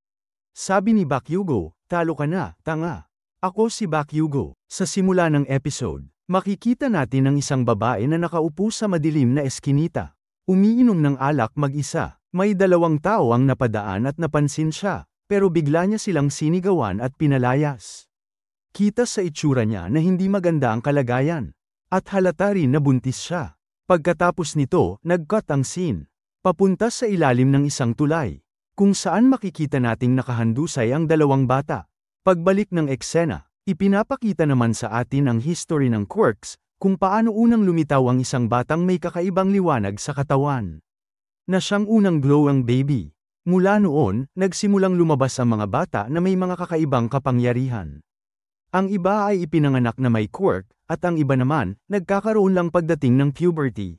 A: Sabi ni Bakugo, talo ka na, tanga. Ako si Bakugo. Sa simula ng episode, makikita natin ang isang babae na nakaupo sa madilim na eskinita. Umiinom ng alak mag-isa. May 2 tao ang napadaan at napansin siya, pero bigla niya silang sinigawan at pinalayas. Kita sa itsura niya na hindi maganda ang kalagayan. At halata rin na buntis siya. Pagkatapos nito, nag-cut ang scene. Papunta sa ilalim ng isang tulay, kung saan makikita nating nakahandusay ang 2 bata. Pagbalik ng eksena, ipinapakita naman sa atin ang history ng quirks, kung paano unang lumitaw ang isang batang may kakaibang liwanag sa katawan. Na siyang unang glowing baby. Mula noon, nagsimulang lumabas ang mga bata na may mga kakaibang kapangyarihan. Ang iba ay ipinanganak na may quirk, at ang iba naman, nagkakaroon lang pagdating ng puberty.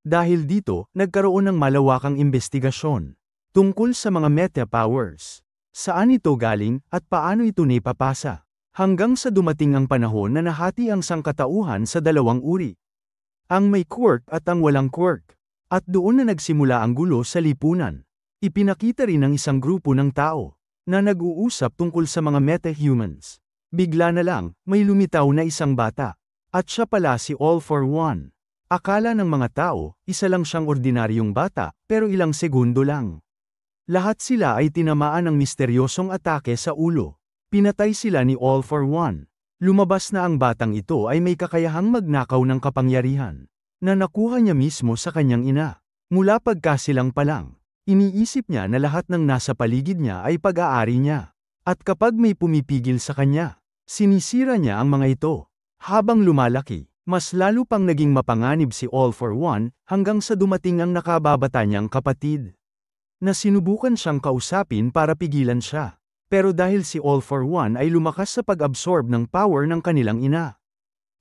A: Dahil dito, nagkaroon ng malawakang investigasyon tungkol sa mga meta powers. Saan ito galing, at paano ito naipapasa? Hanggang sa dumating ang panahon na nahati ang sangkatauhan sa 2 uri. Ang may quirk at ang walang quirk. At doon na nagsimula ang gulo sa lipunan. Ipinakita rin ng isang grupo ng tao na nag-uusap tungkol sa mga meta-humans. Bigla na lang, may lumitaw na isang bata. At siya pala si All for One. Akala ng mga tao, isa lang siyang ordinaryong bata, pero ilang segundo lang. Lahat sila ay tinamaan ng misteryosong atake sa ulo. Pinatay sila ni All for One. Lumabas na ang batang ito ay may kakayahang magnakaw ng kapangyarihan na nakuha niya mismo sa kanyang ina. Mula pagkasilang pa lang, iniisip niya na lahat ng nasa paligid niya ay pag-aari niya. At kapag may pumipigil sa kanya, sinisira niya ang mga ito. Habang lumalaki, mas lalo pang naging mapanganib si All for One hanggang sa dumating ang nakababata niyang kapatid. Na sinubukan siyang kausapin para pigilan siya. Pero dahil si All for One ay lumakas sa pag-absorb ng power ng kanilang ina.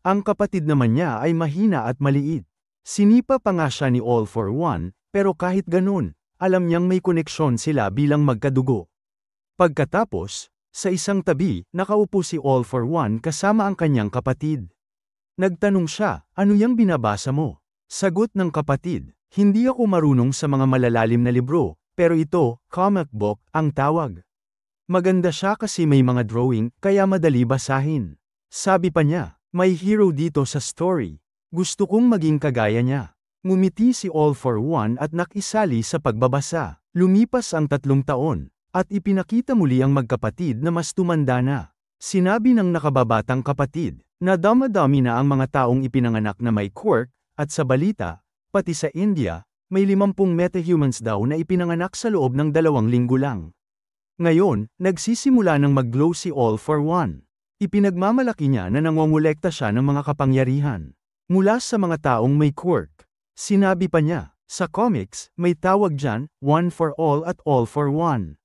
A: Ang kapatid naman niya ay mahina at maliit. Sinipa pa nga siya ni All for One, pero kahit ganun, alam niyang may koneksyon sila bilang magkadugo. Pagkatapos, sa isang tabi, nakaupo si All for One kasama ang kanyang kapatid. Nagtanong siya, ano yang binabasa mo? Sagot ng kapatid, hindi ako marunong sa mga malalalim na libro, pero ito, comic book, ang tawag. Maganda siya kasi may mga drawing, kaya madali basahin. Sabi pa niya, may hero dito sa story. Gusto kong maging kagaya niya. Ngumiti si All for One at nakisali sa pagbabasa. Lumipas ang 3 taon, at ipinakita muli ang magkapatid na mas tumanda na. Sinabi ng nakababatang kapatid, na dama-dami na ang mga taong ipinanganak na may quirk, at sa balita, pati sa India, may 50 metahumans daw na ipinanganak sa loob ng 2 linggo lang. Ngayon, nagsisimula ng mag-glow si All for One. Ipinagmamalaki niya na nangongolekta siya ng mga kapangyarihan mula sa mga taong may quirk. Sinabi pa niya, sa comics, may tawag dyan, One for All at All for One.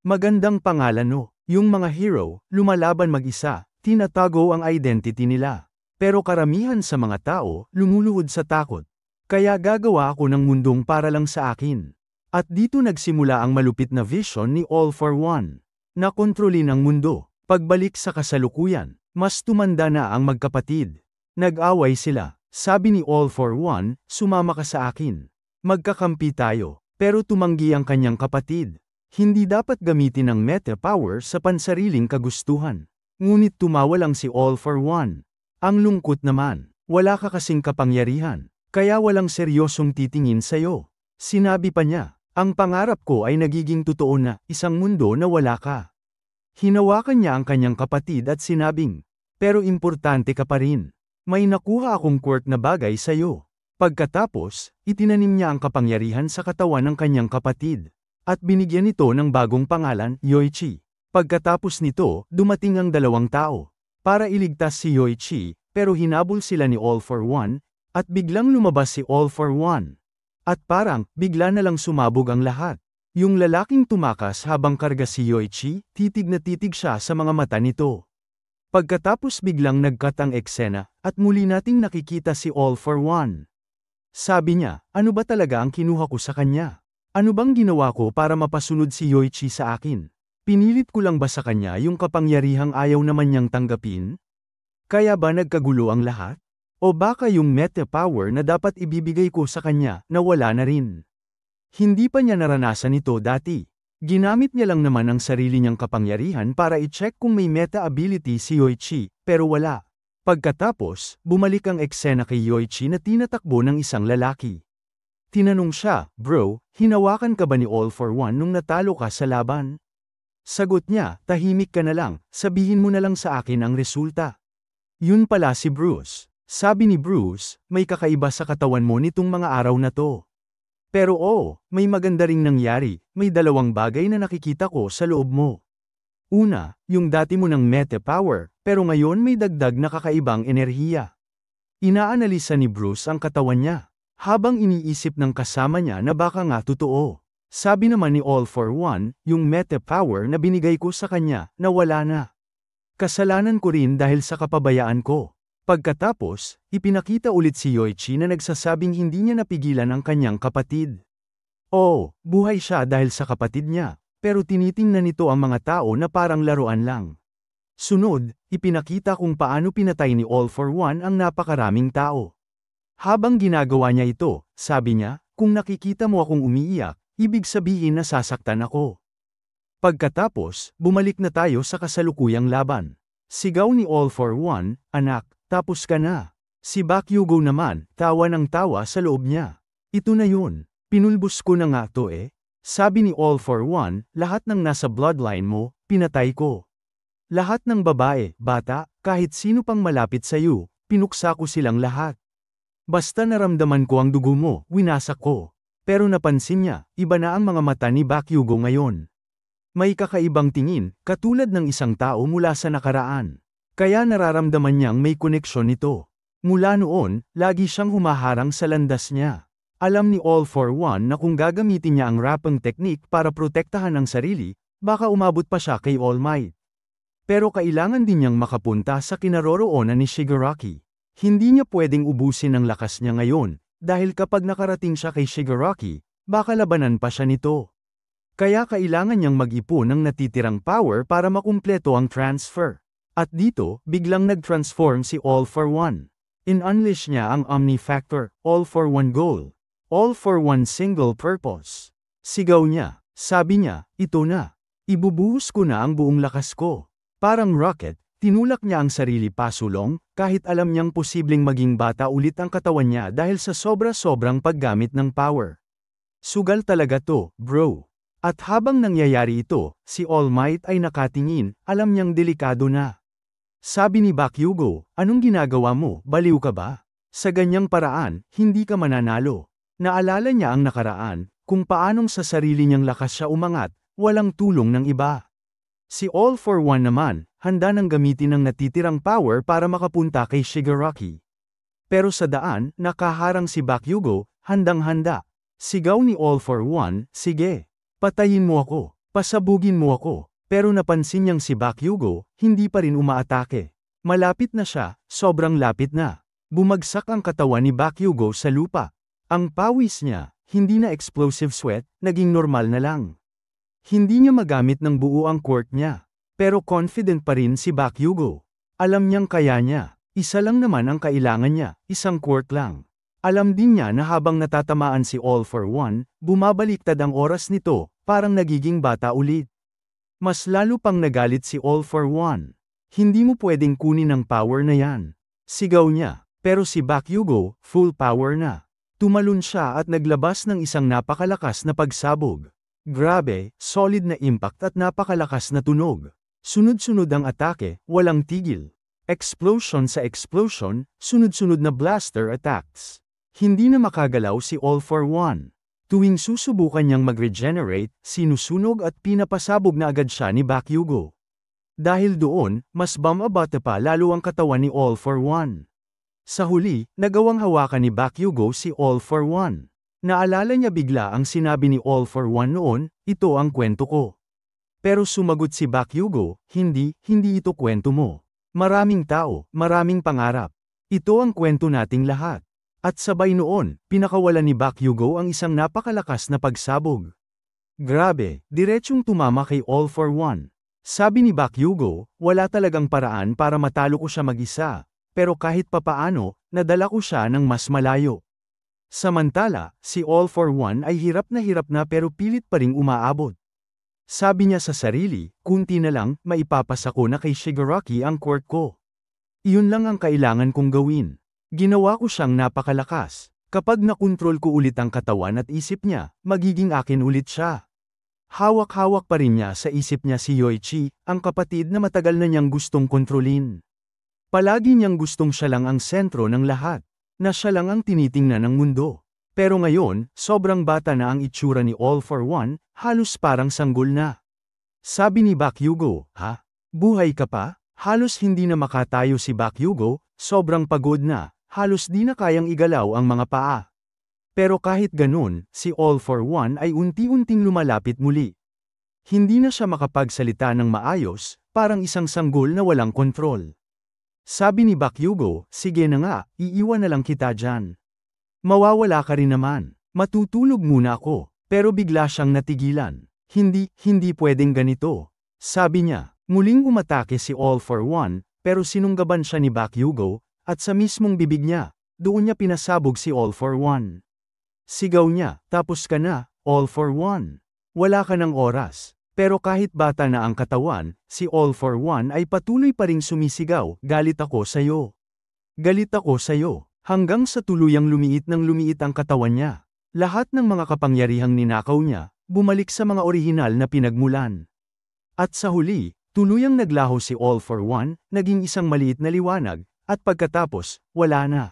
A: Magandang pangalan no, yung mga hero, lumalaban mag-isa, tinatago ang identity nila. Pero karamihan sa mga tao, lumuluhod sa takot. Kaya gagawa ako ng mundong para lang sa akin. At dito nagsimula ang malupit na vision ni All for One. Nakontrolin ang mundo. Pagbalik sa kasalukuyan, mas tumanda na ang magkapatid. Nag-away sila. Sabi ni All for One, sumama ka sa akin. Magkakampi tayo. Pero tumanggi ang kanyang kapatid. Hindi dapat gamitin ang meta power sa pansariling kagustuhan. Ngunit tumawa lang si All for One. Ang lungkot naman, wala ka kasing kapangyarihan, kaya walang seryosong titingin sa'yo. Sinabi pa niya, ang pangarap ko ay nagiging totoo na, isang mundo na wala ka. Hinawakan niya ang kanyang kapatid at sinabing, pero importante ka pa rin. May nakuha akong quirk na bagay sa'yo. Pagkatapos, itinanim niya ang kapangyarihan sa katawan ng kanyang kapatid. At binigyan ito ng bagong pangalan, Yoichi. Pagkatapos nito, dumating ang 2 tao. Para iligtas si Yoichi, pero hinabol sila ni All for One, at biglang lumabas si All for One. At parang, bigla na lang sumabog ang lahat. Yung lalaking tumakas habang karga si Yoichi, titig na titig siya sa mga mata nito. Pagkatapos biglang nag-cut ang eksena, at muli nating nakikita si All for One. Sabi niya, ano ba talaga ang kinuha ko sa kanya? Ano bang ginawa ko para mapasunod si Yoichi sa akin? Pinilit ko lang ba sa kanya yung kapangyarihang ayaw naman niyang tanggapin? Kaya ba nagkagulo ang lahat? O baka yung meta power na dapat ibibigay ko sa kanya, na wala na rin? Hindi pa niya naranasan ito dati. Ginamit niya lang naman ang sarili niyang kapangyarihan para i-check kung may meta ability si Yoichi, pero wala. Pagkatapos, bumalik ang eksena kay Yoichi na tinatakbo ng isang lalaki. Tinanong siya, bro, hinawakan ka ba ni All for One nung natalo ka sa laban? Sagot niya, tahimik ka na lang, sabihin mo na lang sa akin ang resulta. Yun pala si Bruce. Sabi ni Bruce, may kakaiba sa katawan mo nitong mga araw na to. Pero may maganda ring nangyari, may 2 bagay na nakikita ko sa loob mo. Una, yung dati mo ng meta power, pero ngayon may dagdag na kakaibang enerhiya. Inaanalisa ni Bruce ang katawan niya, habang iniisip ng kasama niya na baka nga totoo. Sabi naman ni All for One, yung meta power na binigay ko sa kanya, na wala na. Kasalanan ko rin dahil sa kapabayaan ko. Pagkatapos, ipinakita ulit si Yoichi na nagsasabing hindi niya napigilan ang kanyang kapatid. Buhay siya dahil sa kapatid niya, pero tinitingnan nito ang mga tao na parang laruan lang. Sunod, ipinakita kung paano pinatay ni All for One ang napakaraming tao. Habang ginagawa niya ito, sabi niya, Kung nakikita mo akong umiiyak, ibig sabihin na sasaktan ako. Pagkatapos, bumalik na tayo sa kasalukuyang laban. Sigaw ni All for One, anak, tapos ka na. Si Bakugo naman, tawa ng tawa sa loob niya. Ito na yun, pinulbos ko na nga to eh. Sabi ni All for One, lahat ng nasa bloodline mo, pinatay ko. Lahat ng babae, bata, kahit sino pang malapit sa iyo, pinuksa ko silang lahat. Basta naramdaman ko ang dugo mo, winasak ko. Pero napansin niya, iba na ang mga mata ni Bakugo ngayon. May kakaibang tingin, katulad ng isang tao mula sa nakaraan. Kaya nararamdaman niyang may koneksyon nito. Mula noon, lagi siyang humaharang sa landas niya. Alam ni All for One na kung gagamitin niya ang rapping technique para protektahan ang sarili, baka umabot pa siya kay All Might. Pero kailangan din niyang makapunta sa kinaroroonan ni Shigaraki. Hindi niya pwedeng ubusin ang lakas niya ngayon, dahil kapag nakarating siya kay Shigaraki, baka labanan pa siya nito. Kaya kailangan niyang mag-ipon ng natitirang power para makumpleto ang transfer. At dito, biglang nag-transform si All for One. In-unleash niya ang Omni Factor, All for One Goal. All for One Single Purpose. Sigaw niya, sabi niya, ito na. Ibubuhos ko na ang buong lakas ko. Parang rocket, tinulak niya ang sarili pasulong, kahit alam niyang posibleng maging bata ulit ang katawan niya dahil sa sobra-sobrang paggamit ng power. Sugal talaga to, bro. At habang nangyayari ito, si All Might ay nakatingin, alam niyang delikado na. Sabi ni Bakugo, anong ginagawa mo, baliw ka ba? Sa ganyang paraan, hindi ka mananalo. Naalala niya ang nakaraan, kung paanong sa sarili niyang lakas siya umangat, walang tulong ng iba. Si All for One naman, handa nang gamitin ang natitirang power para makapunta kay Shigaraki. Pero sa daan, nakaharang si Bakugo, handang-handa. Sigaw ni All for One, sige. Patayin mo ako, pasabugin mo ako. Pero napansin niyang si Bakugo, hindi pa rin umaatake. Malapit na siya, sobrang lapit na. Bumagsak ang katawan ni Bakugo sa lupa. Ang pawis niya, hindi na explosive sweat, naging normal na lang. Hindi niya magamit ng buo ang quirk niya. Pero confident pa rin si Bakugo. Alam niyang kaya niya. Isa lang naman ang kailangan niya, isang quirk lang. Alam din niya na habang natatamaan si All for One, bumabaliktad ang oras nito, parang nagiging bata ulit. Mas lalo pang nagalit si All for One. Hindi mo pwedeng kunin ang power na yan. Sigaw niya. Pero si Bakugo, full power na. Tumalon siya at naglabas ng isang napakalakas na pagsabog. Grabe, solid na impact at napakalakas na tunog. Sunod-sunod ang atake, walang tigil. Explosion sa explosion, sunod-sunod na blaster attacks. Hindi na makagalaw si All for One. Tuwing susubukan niyang mag-regenerate, sinusunog at pinapasabog na agad siya ni Bakugo. Dahil doon, mas bumabata pa lalo ang katawan ni All for One. Sa huli, nagawang hawakan ni Bakugo si All for One. Naalala niya bigla ang sinabi ni All for One noon, ito ang kwento ko. Pero sumagot si Bakugo, hindi ito kwento mo. Maraming tao, maraming pangarap. Ito ang kwento nating lahat. At sabay noon, pinakawalan ni Bakugo ang isang napakalakas na pagsabog. Grabe, diretsyong tumama kay All for One. Sabi ni Bakugo, wala talagang paraan para matalo ko siya mag-isa, pero kahit papaano, nadala ko siya ng mas malayo. Samantala, si All for One ay hirap na pero pilit pa ring umaabot. Sabi niya sa sarili, kunti na lang, maipapasa ko na kay Shigaraki ang quirk ko. Iyon lang ang kailangan kong gawin. Ginawa ko siyang napakalakas. Kapag nakontrol ko ulit ang katawan at isip niya, magiging akin ulit siya. Hawak-hawak pa rin niya sa isip niya si Yoichi, ang kapatid na matagal na niyang gustong kontrolin. Palagi niyang gustong siya lang ang sentro ng lahat. Na siya lang ang tinitingnan ng mundo. Pero ngayon, sobrang bata na ang itsura ni All for One, halos parang sanggol na. Sabi ni Bakugo, ha? Buhay ka pa? Halos hindi na makatayo si Bakugo, sobrang pagod na, halos di na kayang igalaw ang mga paa. Pero kahit ganun, si All for One ay unti-unting lumalapit muli. Hindi na siya makapagsalita ng maayos, parang isang sanggol na walang kontrol. Sabi ni Bakugo, sige na nga, iiwan na lang kita dyan. Mawawala ka rin naman. Matutulog muna ako. Pero bigla siyang natigilan. Hindi pwedeng ganito. Sabi niya, muling umatake si All for One, pero sinunggaban siya ni Bakugo, at sa mismong bibig niya, doon niya pinasabog si All for One. Sigaw niya, tapos ka na, all for one. Wala ka ng oras. Pero kahit bata na ang katawan, si All for One ay patuloy pa ring sumisigaw, galit ako sa'yo. Galit ako sa'yo. Hanggang sa tuluyang lumiit ang katawan niya. Lahat ng mga kapangyarihang ninakaw niya, bumalik sa mga orihinal na pinagmulan. At sa huli, tuluyang naglaho si All for One, naging isang maliit na liwanag, at pagkatapos, wala na.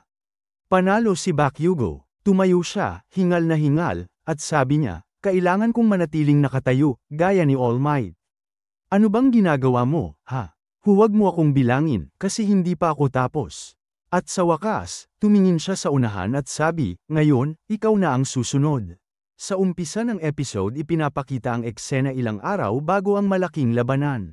A: Panalo si Bakugo. Tumayo siya, hingal na hingal, at sabi niya, kailangan kong manatiling nakatayo, gaya ni All Might. Ano bang ginagawa mo, ha? Huwag mo akong bilangin, kasi hindi pa ako tapos. At sa wakas, tumingin siya sa unahan at sabi, ngayon, ikaw na ang susunod. Sa umpisa ng episode ipinapakita ang eksena ilang araw bago ang malaking labanan.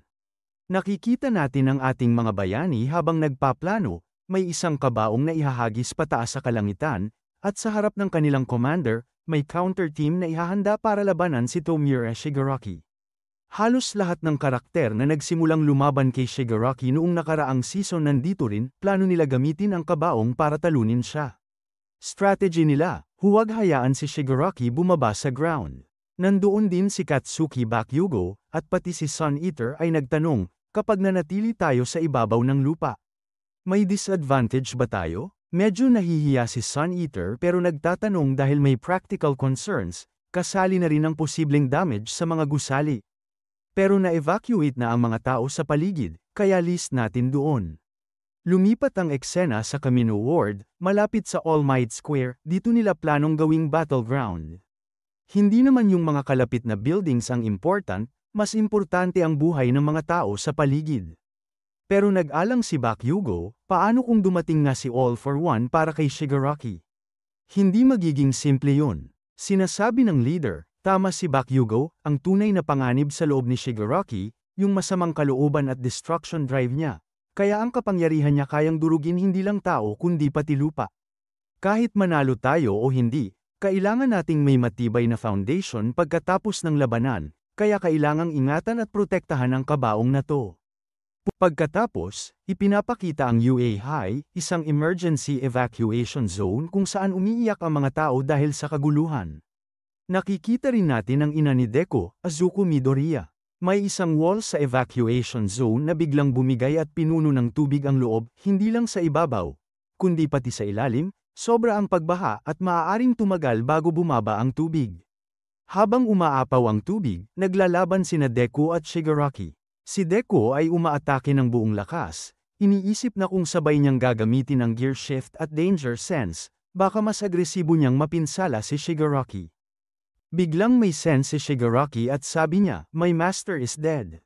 A: Nakikita natin ang ating mga bayani habang nagpaplano, may isang kabaong na ihahagis pataas sa kalangitan, at sa harap ng kanilang commander, may counter-team na ihahanda para labanan si Tomura Shigaraki. Halos lahat ng karakter na nagsimulang lumaban kay Shigaraki noong nakaraang season nandito rin, plano nila gamitin ang kabaong para talunin siya. Strategy nila, huwag hayaan si Shigaraki bumaba sa ground. Nandoon din si Katsuki Bakugo, at pati si Sun Eater ay nagtanong, kapag nanatili tayo sa ibabaw ng lupa, may disadvantage ba tayo? Medyo nahihiya si Sun Eater pero nagtatanong dahil may practical concerns, kasali na rin ang posibleng damage sa mga gusali. Pero na-evacuate na ang mga tao sa paligid, kaya list natin doon. Lumipat ang eksena sa Kamino Ward, malapit sa All Might Square, dito nila planong gawing battleground. Hindi naman yung mga kalapit na buildings ang important, mas importante ang buhay ng mga tao sa paligid. Pero nag-alang si Bakugo, paano kung dumating nga si All for One para kay Shigaraki? Hindi magiging simple yun. Sinasabi ng leader, tama si Bakugo, ang tunay na panganib sa loob ni Shigaraki, yung masamang kalooban at destruction drive niya. Kaya ang kapangyarihan niya kayang durugin hindi lang tao kundi pati lupa. Kahit manalo tayo o hindi, kailangan nating may matibay na foundation pagkatapos ng labanan, kaya kailangang ingatan at protektahan ang kabaong na to. Pagkatapos, ipinapakita ang UA High, isang emergency evacuation zone kung saan umiiyak ang mga tao dahil sa kaguluhan. Nakikita rin natin ang ina ni Deku, Azuko Midoriya. May isang wall sa evacuation zone na biglang bumigay at pinuno ng tubig ang loob, hindi lang sa ibabaw, kundi pati sa ilalim, sobra ang pagbaha at maaaring tumagal bago bumaba ang tubig. Habang umaapaw ang tubig, naglalaban sina Deku at Shigaraki. Si Deku ay umaatake ng buong lakas, iniisip na kung sabay niyang gagamitin ang gear shift at danger sense, baka mas agresibo niyang mapinsala si Shigaraki. Biglang may sense si Shigaraki at sabi niya, my master is dead.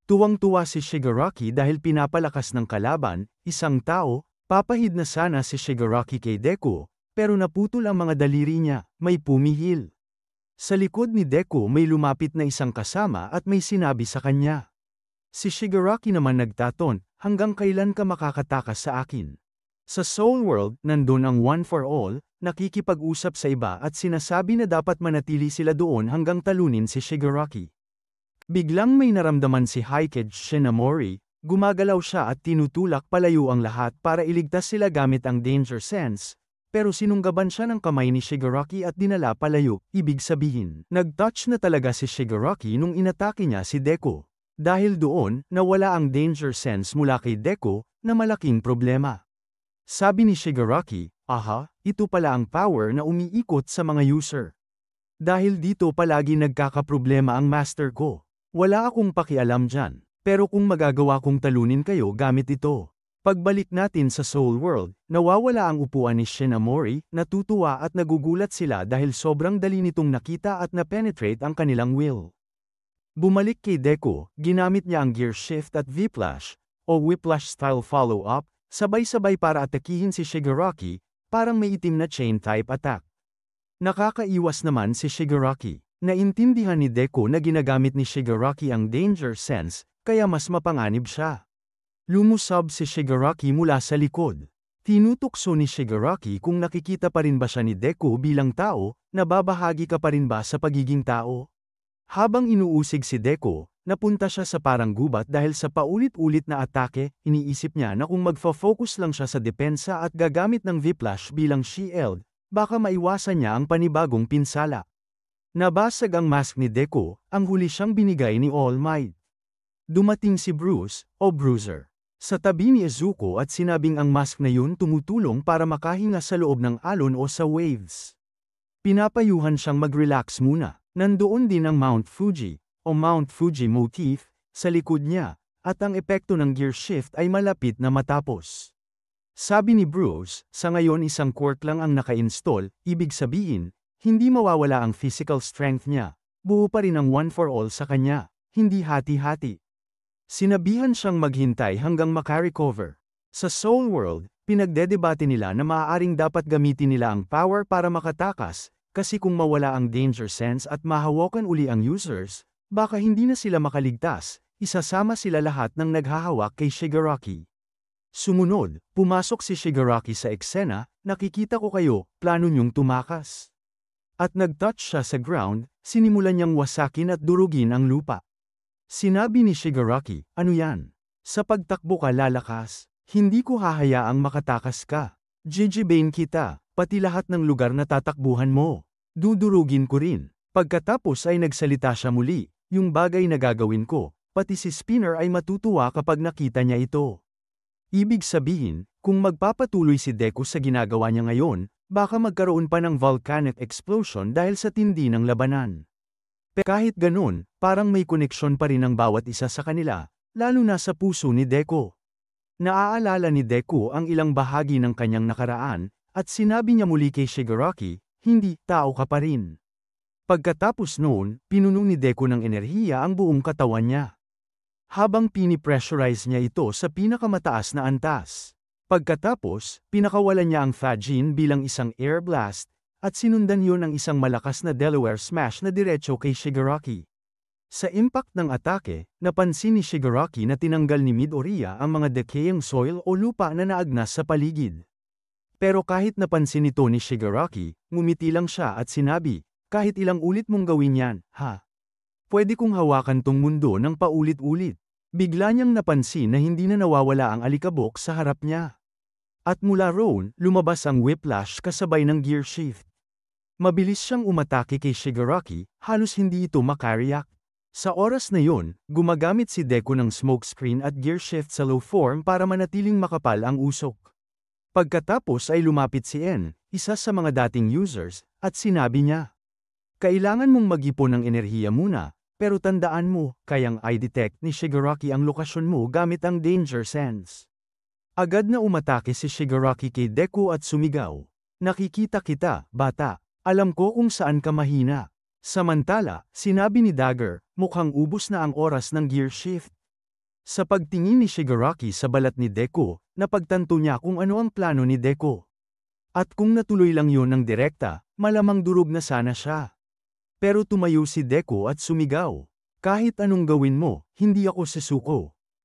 A: Tuwang-tuwa si Shigaraki dahil pinapalakas ng kalaban, isang tao, papahid na sana si Shigaraki kay Deku, pero naputol ang mga daliri niya, may pumihil. Sa likod ni Deku may lumapit na isang kasama at may sinabi sa kanya. Si Shigaraki naman nagtaton, hanggang kailan ka makakatakas sa akin? Sa Soul World, nandun ang One for All, nakikipag-usap sa iba at sinasabi na dapat manatili sila doon hanggang talunin si Shigaraki. Biglang may naramdaman si Hikage Shinamori, gumagalaw siya at tinutulak palayo ang lahat para iligtas sila gamit ang danger sense, pero sinunggaban siya ng kamay ni Shigaraki at dinala palayo, ibig sabihin, nag-touch na talaga si Shigaraki nung inatake niya si Deku. Dahil doon, nawala ang danger sense mula kay Deku, na malaking problema. Sabi ni Shigaraki, aha, ito pala ang power na umiikot sa mga user. Dahil dito palagi nagkakaproblema ang master ko. Wala akong pakialam dyan, pero kung magagawa kong talunin kayo gamit ito. Pagbalik natin sa Soul World, nawawala ang upuan ni Shinamori, natutuwa at nagugulat sila dahil sobrang dali nitong nakita at na-penetrate ang kanilang will. Bumalik kay Deku, ginamit niya ang gear shift at Whiplash, o Whiplash-style follow-up, sabay-sabay para atakihin si Shigaraki, parang may itim na chain-type attack. Nakakaiwas naman si Shigaraki. Naintindihan ni Deku na ginagamit ni Shigaraki ang danger sense, kaya mas mapanganib siya. Lumusab si Shigaraki mula sa likod. Tinutukso ni Shigaraki kung nakikita pa rin ba siya ni Deku bilang tao, nababahagi ka pa rin ba sa pagiging tao? Habang inuusig si Deku, napunta siya sa parang gubat dahil sa paulit-ulit na atake, iniisip niya na kung magfo-focus lang siya sa depensa at gagamit ng Whiplash bilang shield, baka maiwasan niya ang panibagong pinsala. Nabasag ang mask ni Deku, ang huli siyang binigay ni All Might. Dumating si Bruce, o Bruiser, sa tabi ni Izuku at sinabing ang mask na yun tumutulong para makahinga sa loob ng alon o sa waves. Pinapayuhan siyang mag-relax muna. Nandoon din ang Mount Fuji, o Mount Fuji motif, sa likod niya, at ang epekto ng gear shift ay malapit na matapos. Sabi ni Bruce, sa ngayon isang quirk lang ang naka-install, ibig sabihin, hindi mawawala ang physical strength niya. Buo pa rin ang one for all sa kanya, hindi hati-hati. Sinabihan siyang maghintay hanggang makarecover. Sa Soul World, pinagdedebate nila na maaaring dapat gamitin nila ang power para makatakas, kasi kung mawala ang danger sense at mahawakan uli ang users, baka hindi na sila makaligtas, isasama sila lahat ng naghahawak kay Shigaraki. Sumunod, pumasok si Shigaraki sa eksena, nakikita ko kayo, plano niyong tumakas. At nag-touch siya sa ground, sinimulan niyang wasakin at durugin ang lupa. Sinabi ni Shigaraki, ano yan? Sa pagtakbo ka lalakas, hindi ko hahayaang makatakas ka. Jijibain kita, pati lahat ng lugar na tatakbuhan mo. Dudurugin ko rin. Pagkatapos ay nagsalita siya muli, yung bagay na gagawin ko, pati si Spinner ay matutuwa kapag nakita niya ito. Ibig sabihin, kung magpapatuloy si Deku sa ginagawa niya ngayon, baka magkaroon pa ng volcanic explosion dahil sa tindi ng labanan. Kahit ganun, parang may koneksyon pa rin ang bawat isa sa kanila, lalo na sa puso ni Deku. Naaalala ni Deku ang ilang bahagi ng kanyang nakaraan, at sinabi niya muli kay Shigaraki, hindi, tao ka pa rin. Pagkatapos noon, pinuno ni Deku ng enerhiya ang buong katawan niya. Habang pinipressurize niya ito sa pinakamataas na antas. Pagkatapos, pinakawalan niya ang Fajin bilang isang air blast, at sinundan yun ng isang malakas na Delaware smash na diretso kay Shigaraki. Sa impact ng atake, napansin ni Shigaraki na tinanggal ni Midoriya ang mga decaying soil o lupa na naagnas sa paligid. Pero kahit napansin ito ni Shigaraki, ngumiti lang siya at sinabi, kahit ilang ulit mong gawin yan, ha? Pwede kong hawakan tong mundo ng paulit-ulit. Bigla niyang napansin na hindi na nawawala ang alikabok sa harap niya. At mula roon, lumabas ang whiplash kasabay ng gear shift. Mabilis siyang umatake kay Shigaraki, halos hindi ito makareact. Sa oras na yon, gumagamit si Deku ng smokescreen at gear shift sa low form para manatiling makapal ang usok. Pagkatapos ay lumapit si En, isa sa mga dating users, at sinabi niya, kailangan mong mag-ipon ng enerhiya muna, pero tandaan mo, kayang i-detect ni Shigaraki ang lokasyon mo gamit ang danger sense. Agad na umatake si Shigaraki kay Deku at sumigaw. Nakikita kita, bata. Alam ko kung saan ka mahina. Samantala, sinabi ni Dagger, mukhang ubos na ang oras ng gear shift. Sa pagtingin ni Shigaraki sa balat ni Deku, napagtanto niya kung ano ang plano ni Deku. At kung natuloy lang yun ng direkta, malamang durog na sana siya. Pero tumayo si Deku at sumigaw. Kahit anong gawin mo, hindi ako susuko.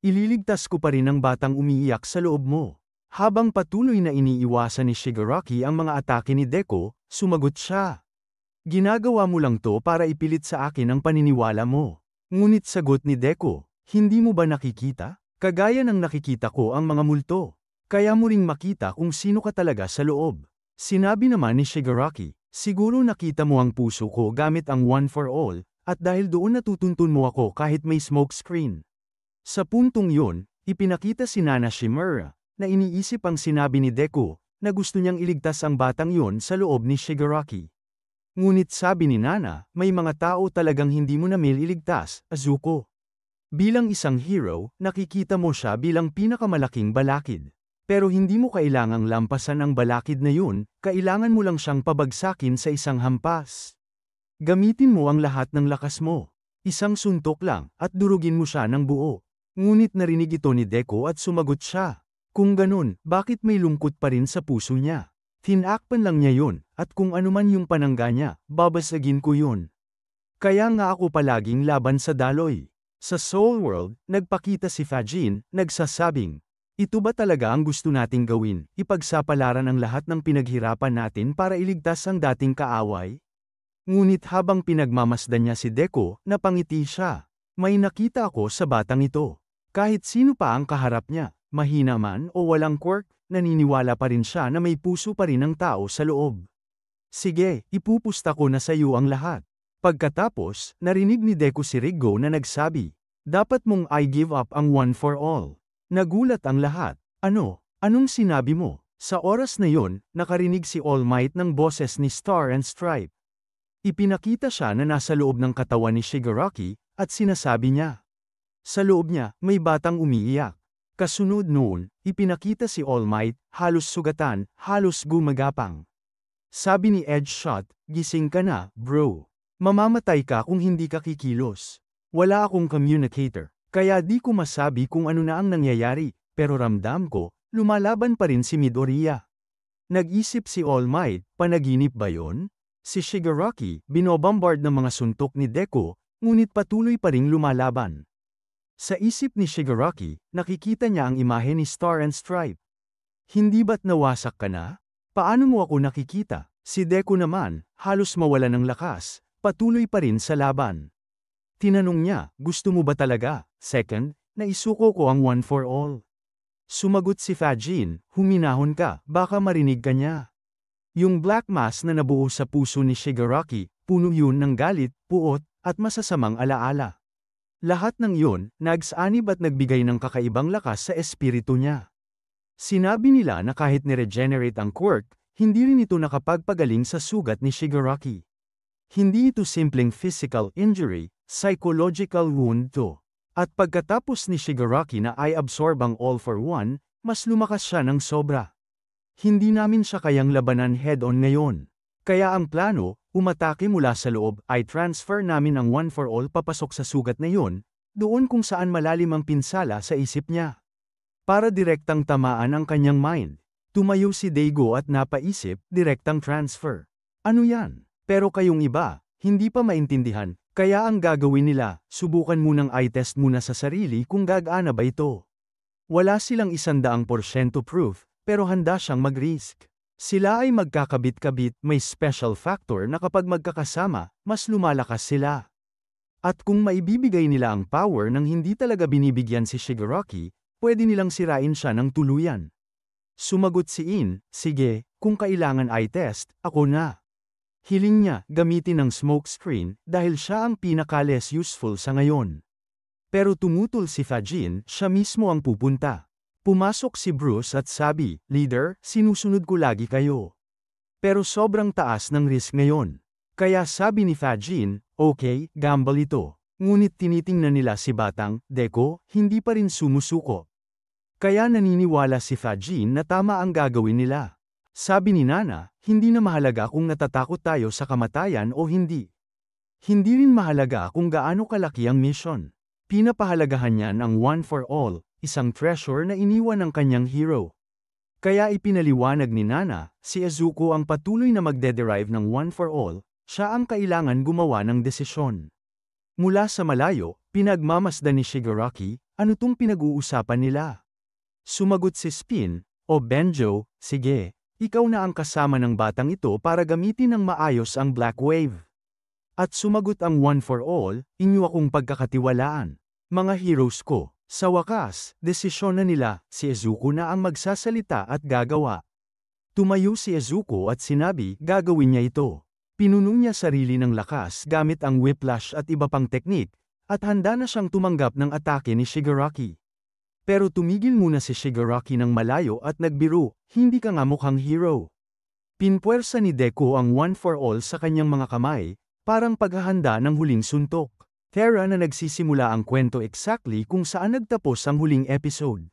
A: Ililigtas ko pa rin ang batang umiiyak sa loob mo. Habang patuloy na iniiwasan ni Shigaraki ang mga atake ni Deku, sumagot siya. Ginagawa mo lang to para ipilit sa akin ang paniniwala mo. Ngunit sagot ni Deku, hindi mo ba nakikita? Kagaya ng nakikita ko ang mga multo. Kaya mo ring makita kung sino ka talaga sa loob. Sinabi naman ni Shigaraki, siguro nakita mo ang puso ko gamit ang one for all, at dahil doon natutuntun mo ako kahit may smoke screen. Sa puntong yun, ipinakita si Nana Shimura, na iniisip ang sinabi ni Deku, na gusto niyang iligtas ang batang yon sa loob ni Shigaraki. Ngunit sabi ni Nana, may mga tao talagang hindi mo na iligtas, Azuko. Bilang isang hero, nakikita mo siya bilang pinakamalaking balakid. Pero hindi mo kailangang lampasan ang balakid na yun, kailangan mo lang siyang pabagsakin sa isang hampas. Gamitin mo ang lahat ng lakas mo. Isang suntok lang, at durugin mo siya ng buo. Ngunit narinig ito ni Deku at sumagot siya. Kung ganun, bakit may lungkot pa rin sa puso niya? Tinakpan lang niya yun, at kung anuman yung panangga niya, babasagin ko yun. Kaya nga ako palaging laban sa daloy. Sa Soul World, nagpakita si Fajin, nagsasabing, ito ba talaga ang gusto nating gawin, ipagsapalaran ang lahat ng pinaghirapan natin para iligtas ang dating kaaway? Ngunit habang pinagmamasdan niya si Deku, napangiti siya. May nakita ako sa batang ito. Kahit sino pa ang kaharap niya, mahina man o walang quirk, naniniwala pa rin siya na may puso pa rin ang tao sa loob. Sige, ipupusta ko na sa iyo ang lahat. Pagkatapos, narinig ni Deku si Ringo na nagsabi, dapat mong I give up ang one for all. Nagulat ang lahat. Ano? Anong sinabi mo? Sa oras na yon, nakarinig si All Might ng boses ni Star and Stripe. Ipinakita siya na nasa loob ng katawan ni Shigaraki, at sinasabi niya. Sa loob niya, may batang umiiyak. Kasunod noon, ipinakita si All Might, halos sugatan, halos gumagapang. Sabi ni Edgeshot, gising ka na, bro. Mamamatay ka kung hindi ka kikilos. Wala akong communicator, kaya di ko masabi kung ano na ang nangyayari, pero ramdam ko, lumalaban pa rin si Midoriya. Nag-isip si All Might, panaginip ba yon? Si Shigaraki, binobombard ng mga suntok ni Deku, ngunit patuloy pa ring lumalaban. Sa isip ni Shigaraki, nakikita niya ang imahe ni Star and Stripe. Hindi ba't nawasak ka na? Paano mo ako nakikita? Si Deku naman, halos mawala ng lakas, patuloy pa rin sa laban. Tinanong niya, gusto mo ba talaga? Second, naisuko ko ang one for all. Sumagot si Fajin, huminahon ka, baka marinig ka niya. Yung black mass na nabuo sa puso ni Shigaraki, puno yun ng galit, puot, at masasamang alaala. Lahat ng yun, nagsanib at nagbigay ng kakaibang lakas sa espiritu niya. Sinabi nila na kahit ni-regenerate ang quirk, hindi rin ito nakapagpagaling sa sugat ni Shigaraki. Hindi ito simpleng physical injury, psychological wound to. At pagkatapos ni Shigaraki na ay absorb ang All for One, mas lumakas siya ng sobra. Hindi namin siya kayang labanan head-on ngayon. Kaya ang plano, umatake mula sa loob, ay transfer namin ang one for all papasok sa sugat na yon, doon kung saan malalim ang pinsala sa isip niya. Para direktang tamaan ang kanyang mind. Tumayo si Daigo at napaisip, direktang transfer. Ano yan? Pero kayong iba, hindi pa maintindihan, kaya ang gagawin nila, subukan munang i-test muna sa sarili kung gagana ba ito. Wala silang 100% proof, pero handa siyang mag-risk. Sila ay magkakabit-kabit, may special factor na kapag magkakasama, mas lumalakas sila. At kung maibibigay nila ang power nang hindi talaga binibigyan si Shigaraki, pwede nilang sirain siya ng tuluyan. Sumagot si In, sige, kung kailangan i-test, ako na. Hiling niya, gamitin ang smoke screen, dahil siya ang pinaka-less useful sa ngayon. Pero tumutol si Fajin, siya mismo ang pupunta. Pumasok si Bruce at sabi, Leader, sinusunod ko lagi kayo. Pero sobrang taas ng risk ngayon. Kaya sabi ni Fajin, okay, gamble ito. Ngunit tinitingnan nila si Batang, Deku, hindi pa rin sumusuko. Kaya naniniwala si Fajin na tama ang gagawin nila. Sabi ni Nana, hindi na mahalaga kung natatakot tayo sa kamatayan o hindi. Hindi rin mahalaga kung gaano kalaki ang mission. Pinapahalagahan niyan ang one for all, isang treasure na iniwan ng kanyang hero. Kaya ipinaliwanag ni Nana, si Izuku ang patuloy na magde-derive ng one for all, siya ang kailangan gumawa ng desisyon. Mula sa malayo, pinagmamasdan ni Shigaraki, ano tong pinag-uusapan nila? Sumagot si Spin, o Benjo, sige, ikaw na ang kasama ng batang ito para gamitin ng maayos ang Black Wave. At sumagot ang one for all, inyo akong pagkakatiwalaan. Mga heroes ko, sa wakas, desisyon na nila, si Izuku na ang magsasalita at gagawa. Tumayo si Izuku at sinabi, gagawin niya ito. Pinuno niya sarili ng lakas gamit ang whiplash at iba pang teknik, at handa na siyang tumanggap ng atake ni Shigaraki. Pero tumigil muna si Shigaraki ng malayo at nagbiro, hindi ka nga mukhang hero. Pinpuwersa ni Deku ang one for all sa kanyang mga kamay, parang paghahanda ng huling suntok. Terra na nagsisimula ang kwento exactly kung saan nagtapos ang huling episode.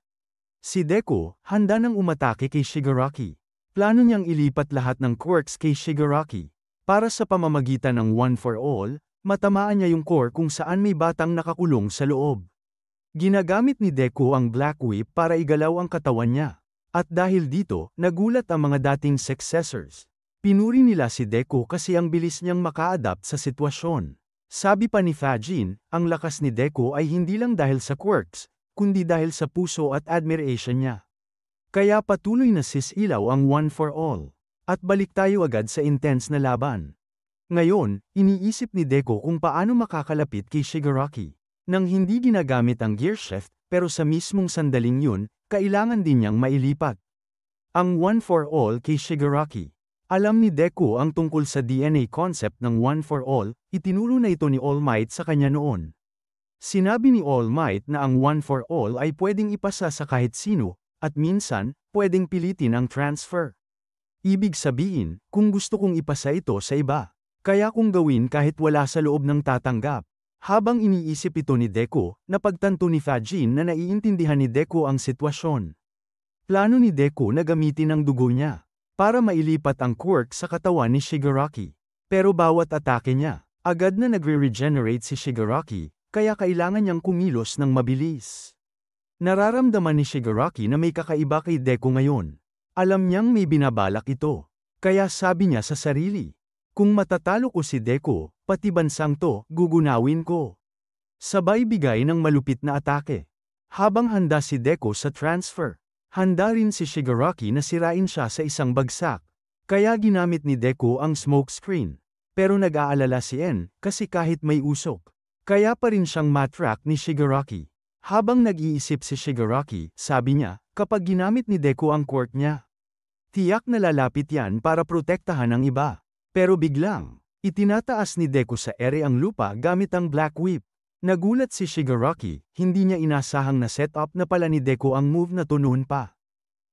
A: Si Deku, handa nang umatake kay Shigaraki. Plano niyang ilipat lahat ng quirks kay Shigaraki. Para sa pamamagitan ng one for all, matamaan niya yung core kung saan may batang nakakulong sa loob. Ginagamit ni Deku ang Black Whip para igalaw ang katawan niya. At dahil dito, nagulat ang mga dating successors. Pinuri nila si Deku kasi ang bilis niyang maka-adapt sa sitwasyon. Sabi pa ni Fajin, ang lakas ni Deku ay hindi lang dahil sa quirks, kundi dahil sa puso at admiration niya. Kaya patuloy na sisilaw ang one for all. At balik tayo agad sa intense na laban. Ngayon, iniisip ni Deku kung paano makakalapit kay Shigaraki. Nang hindi ginagamit ang gearshift, pero sa mismong sandaling yun, kailangan din niyang mailipat ang one for all kay Shigaraki. Alam ni Deku ang tungkol sa DNA concept ng One for All, itinuro na ito ni All Might sa kanya noon. Sinabi ni All Might na ang One for All ay pwedeng ipasa sa kahit sino, at minsan, pwedeng pilitin ang transfer. Ibig sabihin, kung gusto kong ipasa ito sa iba, kaya kong gawin kahit wala sa loob ng tatanggap. Habang iniisip ito ni Deku, napagtanto ni Fajin na naiintindihan ni Deku ang sitwasyon. Plano ni Deku na gamitin ang dugo niya para mailipat ang quirk sa katawan ni Shigaraki. Pero bawat atake niya, agad na nagre-regenerate si Shigaraki, kaya kailangan niyang kumilos ng mabilis. Nararamdaman ni Shigaraki na may kakaiba kay Deku ngayon. Alam niyang may binabalak ito. Kaya sabi niya sa sarili, kung matatalo ko si Deku, pati bansang to, gugunawin ko. Sabay bigay ng malupit na atake. Habang handa si Deku sa transfer, handa rin si Shigaraki na sirain siya sa isang bagsak. Kaya ginamit ni Deku ang smoke screen. Pero nag-aalala si En, kasi kahit may usok, kaya pa rin siyang matrak ni Shigaraki. Habang nag-iisip si Shigaraki, sabi niya, kapag ginamit ni Deku ang quirk niya, tiyak na lalapit yan para protektahan ang iba. Pero biglang, itinataas ni Deku sa ere ang lupa gamit ang Black Whip. Nagulat si Shigaraki, hindi niya inasahang na setup na pala ni Deku ang move na to noon pa.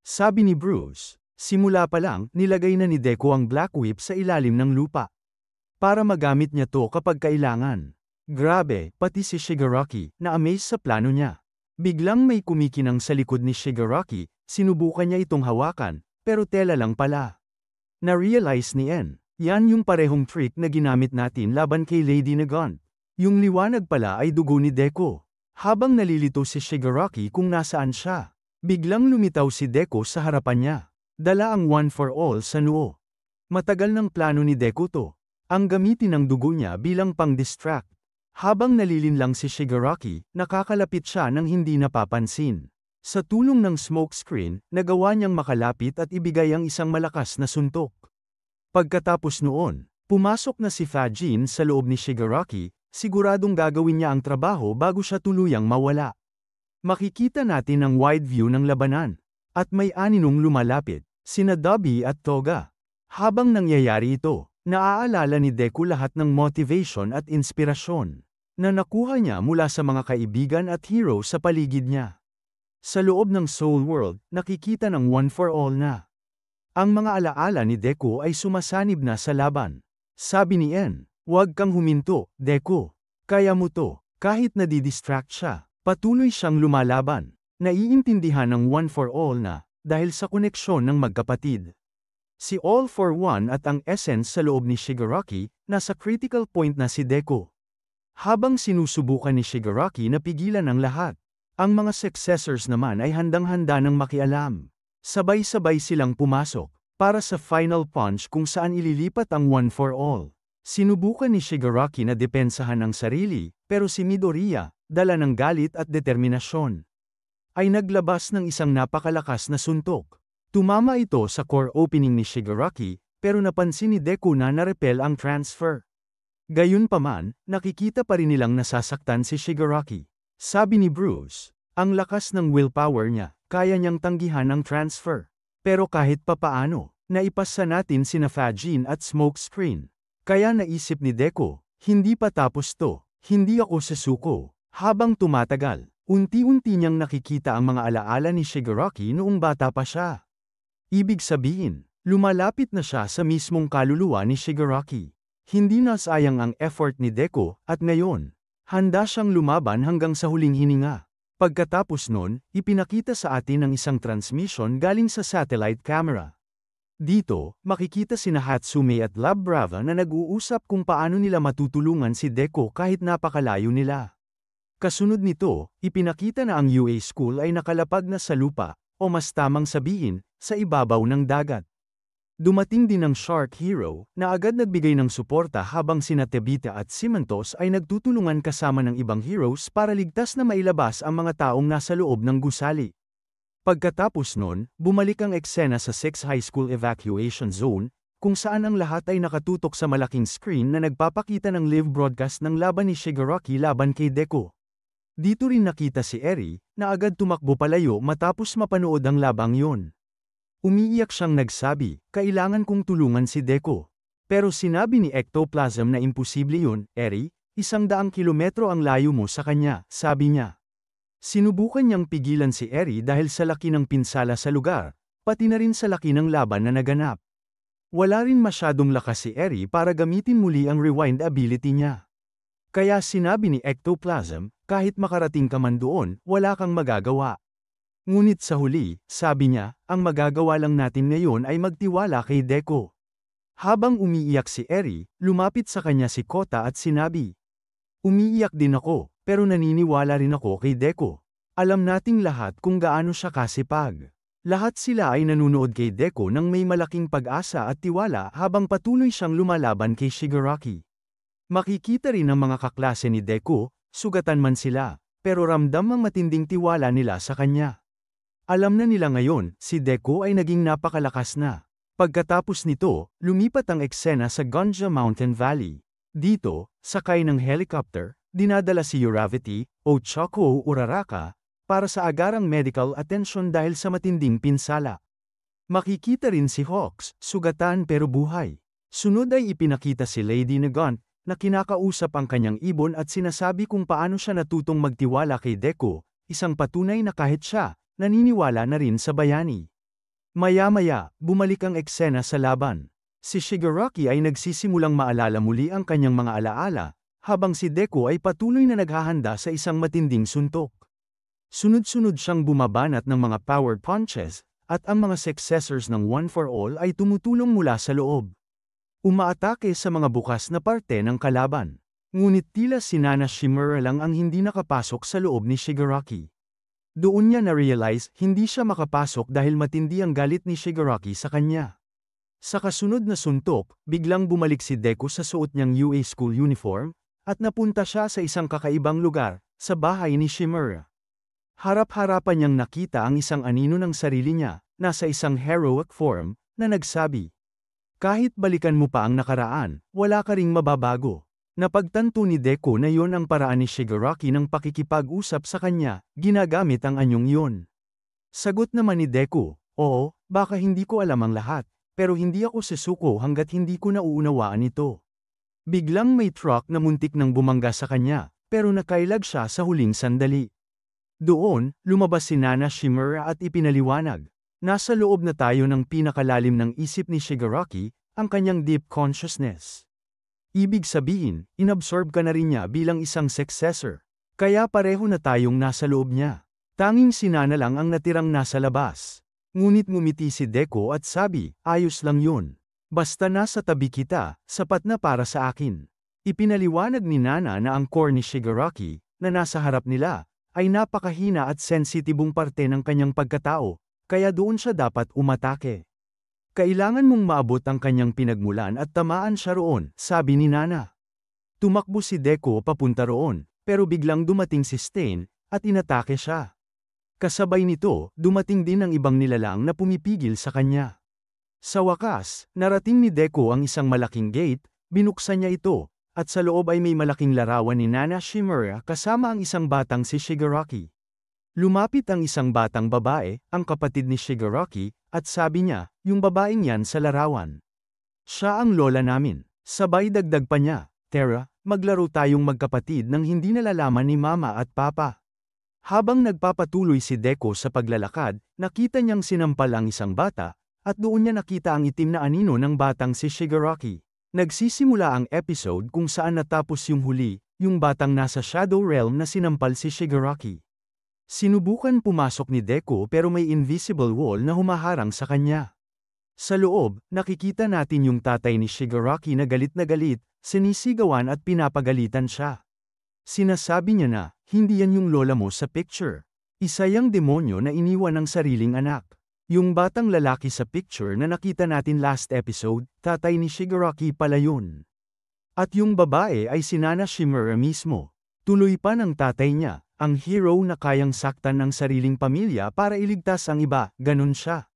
A: Sabi ni Bruce, simula pa lang, nilagay na ni Deku ang Black Whip sa ilalim ng lupa para magamit niya to kapag kailangan. Grabe, pati si Shigaraki, na-amaze sa plano niya. Biglang may kumikinang sa likod ni Shigaraki, sinubukan niya itong hawakan, pero tela lang pala. Na-realize ni En, yan yung parehong trick na ginamit natin laban kay Lady Nagant. Yung liwanag pala ay dugo ni Deku. Habang nalilito si Shigaraki kung nasaan siya, biglang lumitaw si Deku sa harapan niya. Dala ang One for All sa noo. Matagal ng plano ni Deku to. Ang gamitin ng dugo niya bilang pang-distract. Habang nalilinlang si Shigaraki, nakakalapit siya nang hindi napapansin. Sa tulong ng smoke screen, nagawa niyang makalapit at ibigay ang isang malakas na suntok. Pagkatapos noon, pumasok na si Fajin sa loob ni Shigaraki, siguradong gagawin niya ang trabaho bago siya tuluyang mawala. Makikita natin ang wide view ng labanan. At may aninong lumalapit, sina Dobby at Toga. Habang nangyayari ito, naaalala ni Deku lahat ng motivation at inspirasyon na nakuha niya mula sa mga kaibigan at hero sa paligid niya. Sa loob ng Soul World, nakikita ng One for All na ang mga alaala ni Deku ay sumasanib na sa laban. Sabi ni En, huwag kang huminto, Deku. Kaya mo to. Kahit nadidistract siya, patuloy siyang lumalaban. Naiintindihan ng One for All na, dahil sa koneksyon ng magkapatid. Si All for One at ang essence sa loob ni Shigaraki, nasa critical point na si Deku. Habang sinusubukan ni Shigaraki na pigilan ang lahat, ang mga successors naman ay handang-handa ng makialam. Sabay-sabay silang pumasok, para sa final punch kung saan ililipat ang One for All. Sinubukan ni Shigaraki na depensahan ang sarili, pero si Midoriya, dala ng galit at determinasyon, ay naglabas ng isang napakalakas na suntok. Tumama ito sa core opening ni Shigaraki, pero napansin ni Deku na narepel ang transfer. Gayunpaman, nakikita pa rin nilang nasasaktan si Shigaraki. Sabi ni Bruce, ang lakas ng willpower niya, kaya niyang tanggihan ang transfer. Pero kahit papaano, naipasa natin sina Fajin at Smoke Screen. Kaya naisip ni Deku, hindi pa tapos to, hindi ako susuko. Habang tumatagal, unti-unti niyang nakikita ang mga alaala ni Shigaraki noong bata pa siya. Ibig sabihin, lumalapit na siya sa mismong kaluluwa ni Shigaraki. Hindi na sayang ang effort ni Deku, at ngayon, handa siyang lumaban hanggang sa huling hininga. Pagkatapos nun, ipinakita sa atin ang isang transmission galing sa satellite camera. Dito, makikita sina Hatsume at Lab Brava na nag-uusap kung paano nila matutulungan si Deku kahit napakalayo nila. Kasunod nito, ipinakita na ang UA School ay nakalapag na sa lupa, o mas tamang sabihin, sa ibabaw ng dagat. Dumating din ang Shark Hero, na agad nagbigay ng suporta habang sina Tebita at Simantos ay nagtutulungan kasama ng ibang heroes para ligtas na mailabas ang mga taong nasa loob ng gusali. Pagkatapos nun, bumalik ang eksena sa 6 High School Evacuation Zone, kung saan ang lahat ay nakatutok sa malaking screen na nagpapakita ng live broadcast ng laban ni Shigaraki laban kay Deku. Dito rin nakita si Eri, na agad tumakbo palayo matapos mapanood ang labang yun. Umiiyak siyang nagsabi, kailangan kong tulungan si Deco. Pero sinabi ni Ectoplasm na imposible yun, Eri, 100 kilometro ang layo mo sa kanya, sabi niya. Sinubukan niyang pigilan si Eri dahil sa laki ng pinsala sa lugar, pati na rin sa laki ng laban na naganap. Wala rin masyadong lakas si Eri para gamitin muli ang rewind ability niya. Kaya sinabi ni Ectoplasm, kahit makarating ka man doon, wala kang magagawa. Ngunit sa huli, sabi niya, ang magagawa lang natin ngayon ay magtiwala kay Deco. Habang umiiyak si Eri, lumapit sa kanya si Kota at sinabi, umiiyak din ako, pero naniniwala rin ako kay Deco. Alam nating lahat kung gaano siya kasipag. Lahat sila ay nanunood kay Deco nang may malaking pag-asa at tiwala habang patuloy siyang lumalaban kay Shigaraki. Makikita rin ng mga kaklase ni Deco, sugatan man sila, pero ramdam ang matinding tiwala nila sa kanya. Alam na nila ngayon, si Deco ay naging napakalakas na. Pagkatapos nito, lumipat ang eksena sa Gonja Mountain Valley. Dito, sakay ng helicopter, dinadala si Uravity, o Choco Uraraka, para sa agarang medical attention dahil sa matinding pinsala. Makikita rin si Hawks, sugatan pero buhay. Sunod ay ipinakita si Lady Nagant, na kinakausap ang kanyang ibon at sinasabi kung paano siya natutong magtiwala kay Deco, isang patunay na kahit siya, naniniwala na rin sa bayani. Maya-maya, bumalik ang eksena sa laban. Si Shigaraki ay nagsisimulang maalala muli ang kanyang mga alaala, habang si Deco ay patuloy na naghahanda sa isang matinding suntok. Sunod-sunod siyang bumabanat ng mga power punches, at ang mga successors ng One for All ay tumutulong mula sa loob. Umaatake sa mga bukas na parte ng kalaban. Ngunit tila si Nana Shimura lang ang hindi nakapasok sa loob ni Shigaraki. Doon niya na-realize hindi siya makapasok dahil matindi ang galit ni Shigaraki sa kanya. Sa kasunod na suntok, biglang bumalik si Deco sa suot niyang UA school uniform, at napunta siya sa isang kakaibang lugar, sa bahay ni Shimura. Harap-harapan niyang nakita ang isang anino ng sarili niya, nasa isang heroic form, na nagsabi, kahit balikan mo pa ang nakaraan, wala ka ring mababago. Napagtanto ni Deco na yon ang paraan ni Shigaraki ng pakikipag-usap sa kanya, ginagamit ang anyong yon. Sagot naman ni Deco, oo, baka hindi ko alam ang lahat, pero hindi ako susuko hanggat hindi ko nauunawaan ito. Biglang may truck na muntik nang bumangga sa kanya, pero nakailag siya sa huling sandali. Doon, lumabas si Nana Shimura at ipinaliwanag. Nasa loob na tayo ng pinakalalim ng isip ni Shigaraki, ang kanyang deep consciousness. Ibig sabihin, inabsorb ka na rin niya bilang isang successor. Kaya pareho na tayong nasa loob niya. Tanging si Nana lang ang natirang nasa labas. Ngunit ngumiti si Deco at sabi, ayos lang yun. Basta nasa tabi kita, sapat na para sa akin. Ipinaliwanag ni Nana na ang core ni Shigaraki, na nasa harap nila, ay napakahina at sensitibong parte ng kanyang pagkatao. Kaya doon siya dapat umatake. Kailangan mong maabot ang kanyang pinagmulan at tamaan siya roon, sabi ni Nana. Tumakbo si Deco papunta roon, pero biglang dumating si Stain, at inatake siya. Kasabay nito, dumating din ang ibang nilalang na pumipigil sa kanya. Sa wakas, narating ni Deco ang isang malaking gate, binuksan niya ito, at sa loob ay may malaking larawan ni Nana Shimura kasama ang isang batang si Shigaraki. Lumapit ang isang batang babae, ang kapatid ni Shigaraki, at sabi niya, yung babaeng yan sa larawan. Siya ang lola namin. Sabay dagdag pa niya, Tara, maglaro tayong magkapatid nang hindi nalalaman ni mama at papa. Habang nagpapatuloy si Deco sa paglalakad, nakita niyang sinampal ang isang bata, at doon niya nakita ang itim na anino ng batang si Shigaraki. Nagsisimula ang episode kung saan natapos yung huli, yung batang nasa Shadow Realm na sinampal si Shigaraki. Sinubukan pumasok ni Deco pero may invisible wall na humaharang sa kanya. Sa loob, nakikita natin yung tatay ni Shigaraki na galit, sinisigawan at pinapagalitan siya. Sinasabi niya na, hindi yan yung lola mo sa picture. Isa yang demonyo na iniwan ng sariling anak. Yung batang lalaki sa picture na nakita natin last episode, tatay ni Shigaraki pala yun. At yung babae ay si Nana Shimura mismo. Tuloy pa ng tatay niya. Ang hero na kayang saktan ng sariling pamilya para iligtas ang iba, ganun siya.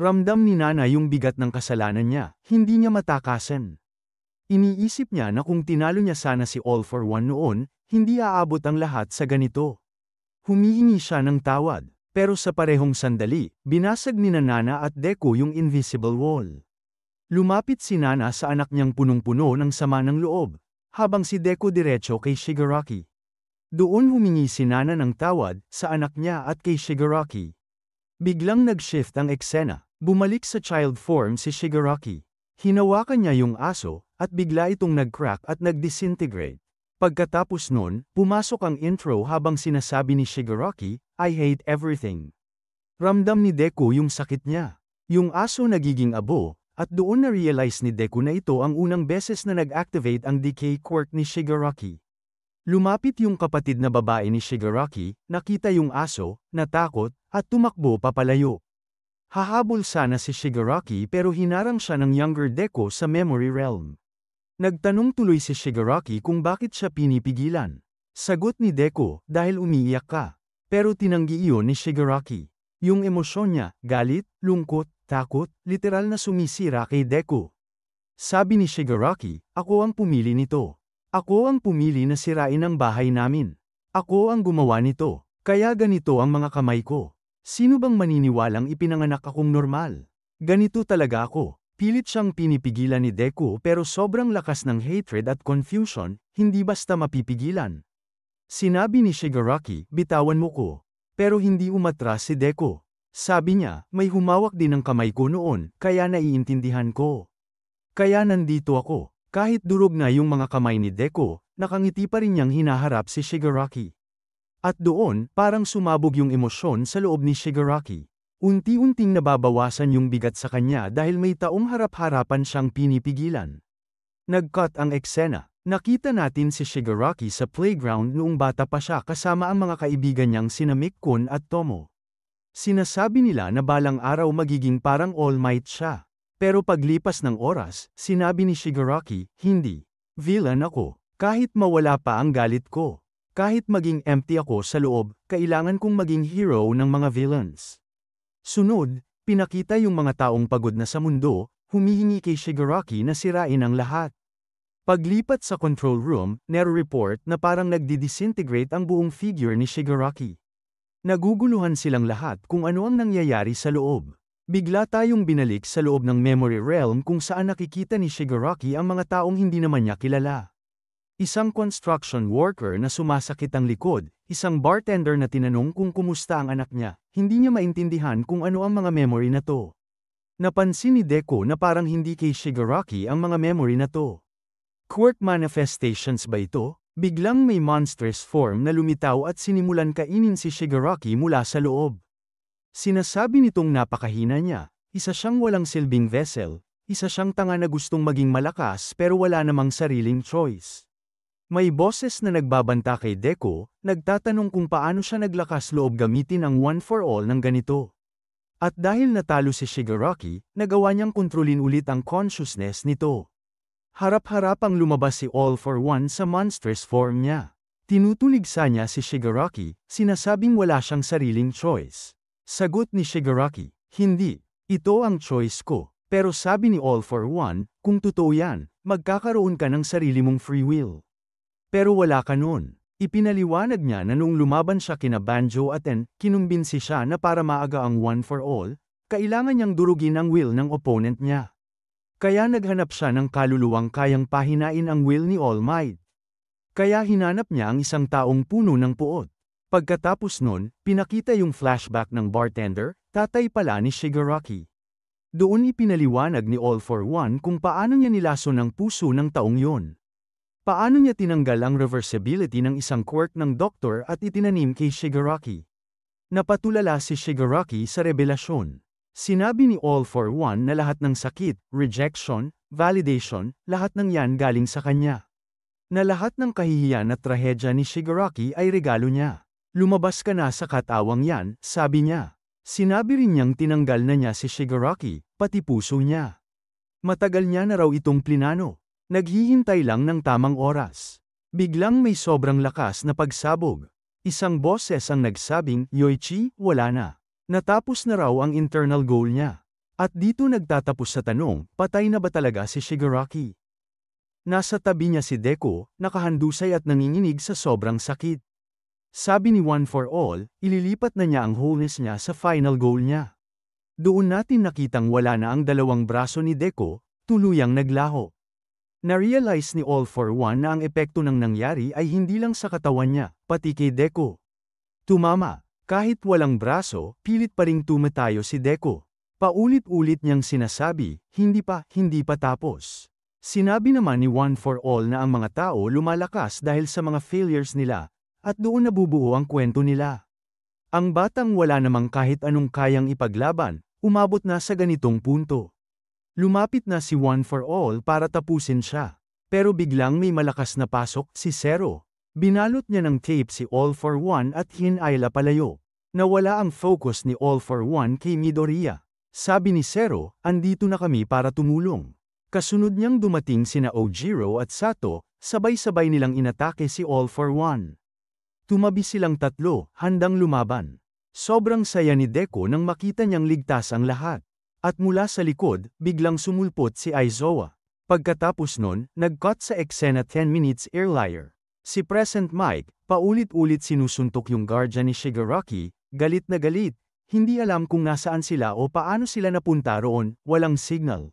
A: Ramdam ni Nana yung bigat ng kasalanan niya, hindi niya matakasan. Iniisip niya na kung tinalo niya sana si All for One noon, hindi aabot ang lahat sa ganito. Humihingi siya ng tawad, Pero sa parehong sandali, binasag ni Nana at Deku yung invisible wall. Lumapit si Nana sa anak niyang punong-puno ng sama ng loob, habang si Deku diretso kay Shigaraki. Doon humingi si Nana ng tawad sa anak niya at kay Shigaraki. Biglang nag-shift ang eksena, bumalik sa child form si Shigaraki. Hinawakan niya yung aso, at bigla itong nag-crack at nag-disintegrate. Pagkatapos nun, pumasok ang intro habang sinasabi ni Shigaraki, "I hate everything." Ramdam ni Deku yung sakit niya. Yung aso nagiging abo, at doon na-realize ni Deku na ito ang unang beses na nag-activate ang decay quirk ni Shigaraki. Lumapit yung kapatid na babae ni Shigaraki, nakita yung aso, natakot, at tumakbo papalayo. Hahabol sana si Shigaraki pero hinarang siya ng younger Deku sa memory realm. Nagtanong tuloy si Shigaraki kung bakit siya pinipigilan. Sagot ni Deku, "Dahil umiiyak ka." Pero tinanggi iyon ni Shigaraki. Yung emosyon niya, galit, lungkot, takot, literal na sumisira kay Deku. Sabi ni Shigaraki, "Ako ang pumili nito. Ako ang pumili na sirain ang bahay namin. Ako ang gumawa nito. Kaya ganito ang mga kamay ko. Sino bang maniniwalang ipinanganak akong normal? Ganito talaga ako." Pilit siyang pinipigilan ni Deku pero sobrang lakas ng hatred at confusion, hindi basta mapipigilan. Sinabi ni Shigaraki, "Bitawan mo ko." Pero hindi umatras si Deku. Sabi niya, "May humawak din ng kamay ko noon, kaya naiintindihan ko. Kaya nandito ako." Kahit durog na yung mga kamay ni Deku, nakangiti pa rin niyang hinaharap si Shigaraki. At doon, parang sumabog yung emosyon sa loob ni Shigaraki. Unti-unting nababawasan yung bigat sa kanya dahil may taong harap-harapan siyang pinipigilan. Nag-cut ang eksena. Nakita natin si Shigaraki sa playground noong bata pa siya kasama ang mga kaibigan niyang sina Mick-kun at Tomo. Sinasabi nila na balang araw magiging parang All Might siya. Pero paglipas ng oras, sinabi ni Shigaraki, "Hindi. Villain ako. Kahit mawala pa ang galit ko. Kahit maging empty ako sa loob, kailangan kong maging hero ng mga villains." Sunod, pinakita yung mga taong pagod na sa mundo, humihingi kay Shigaraki na sirain ang lahat. Paglipat sa control room, nare-report na parang nagdi-disintegrate ang buong figure ni Shigaraki. Naguguluhan silang lahat kung ano ang nangyayari sa loob. Bigla tayong binalik sa loob ng memory realm kung saan nakikita ni Shigaraki ang mga taong hindi naman niya kilala. Isang construction worker na sumasakit ang likod, isang bartender na tinanong kung kumusta ang anak niya, hindi niya maintindihan kung ano ang mga memory na to. Napansin ni Deku na parang hindi kay Shigaraki ang mga memory na to. Quirk manifestations ba ito? Biglang may monstrous form na lumitaw at sinimulan kainin si Shigaraki mula sa loob. Sinasabi nitong napakahina niya, isa siyang walang silbing vessel, isa siyang tanga na gustong maging malakas pero wala namang sariling choice. May boses na nagbabanta kay Deku, nagtatanong kung paano siya naglakas loob gamitin ang one for all ng ganito. At dahil natalo si Shigaraki, nagawa niyang kontrolin ulit ang consciousness nito. Harap-harapang lumabas si All for One sa monstrous form niya. Tinutuligsa niya si Shigaraki, sinasabing wala siyang sariling choice. Sagot ni Shigaraki, "Hindi. Ito ang choice ko." Pero sabi ni All for One, "Kung totoo yan, magkakaroon ka ng sarili mong free will." Pero wala ka nun. Ipinaliwanag niya na noong lumaban siya kina Banjo at En, kinumbinsi siya na para maaga ang one for all, kailangan niyang durugin ang will ng opponent niya. Kaya naghanap siya ng kaluluwang kayang pahinain ang will ni All Might. Kaya hinanap niya ang isang taong puno ng puot. Pagkatapos nun, pinakita yung flashback ng bartender, tatay pala ni Shigaraki. Doon ipinaliwanag ni All for One kung paano niya nilaso ng puso ng taong yon. Paano niya tinanggal ang reversibility ng isang quirk ng doktor at itinanim kay Shigaraki. Napatulala si Shigaraki sa revelasyon. Sinabi ni All for One na lahat ng sakit, rejection, validation, lahat ng yan galing sa kanya. Na lahat ng kahihiyan at trahedya ni Shigaraki ay regalo niya. "Lumabas ka na sa katawang yan," sabi niya. Sinabi rin niyang tinanggal na niya si Shigaraki, pati puso niya. Matagal niya na raw itong plinano. Naghihintay lang ng tamang oras. Biglang may sobrang lakas na pagsabog. Isang boses ang nagsabing, "Yoichi, wala na." Natapos na raw ang internal goal niya. At dito nagtatapos sa tanong, patay na ba talaga si Shigaraki? Nasa tabi niya si Deku, nakahandusay at nanginginig sa sobrang sakit. Sabi ni One for All, ililipat na niya ang wholeness niya sa final goal niya. Doon natin nakitang wala na ang dalawang braso ni Deku, tuluyang naglaho. Na-realize ni All for One na ang epekto ng nangyari ay hindi lang sa katawan niya, pati kay Deku. Tumama, kahit walang braso, pilit pa ring tumatayo si Deku. Paulit-ulit niyang sinasabi, hindi pa tapos. Sinabi naman ni One for All na ang mga tao lumalakas dahil sa mga failures nila, at doon nabubuo ang kwento nila. Ang batang wala namang kahit anong kayang ipaglaban, umabot na sa ganitong punto. Lumapit na si One for All para tapusin siya. Pero biglang may malakas na pasok si Zero. Binalot niya ng tape si All for One at hinayla palayo. Nawala ang focus ni All for One kay Midoriya. Sabi ni Zero, andito na kami para tumulong. Kasunod niyang dumating sina Ojiro at Sato, sabay-sabay nilang inatake si All for One. Tumabi silang tatlo, handang lumaban. Sobrang saya ni Deku nang makita niyang ligtas ang lahat. At mula sa likod, biglang sumulpot si Aizawa. Pagkatapos nun, nag-cut sa eksena 10 minutes earlier. Si Present Mike, paulit-ulit sinusuntok yung guardian ni Shigaraki, galit na galit, hindi alam kung nasaan sila o paano sila napunta roon, walang signal.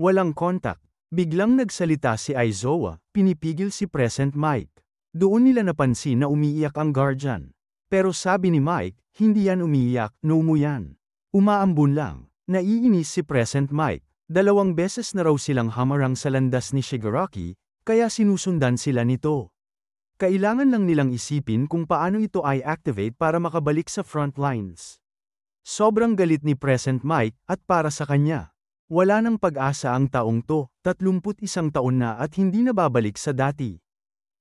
A: Walang contact. Biglang nagsalita si Aizawa, pinipigil si Present Mike. Doon nila napansin na umiiyak ang guardian. Pero sabi ni Mike, hindi yan umiiyak, no mo yan. Umaambun lang. Naiinis si Present Mike. 2 beses na raw silang hamarang sa landas ni Shigaraki, kaya sinusundan sila nito. Kailangan lang nilang isipin kung paano ito ay activate para makabalik sa front lines. Sobrang galit ni Present Mike at para sa kanya. Wala nang pag-asa ang taong to, 31 taon na at hindi na babalik sa dati.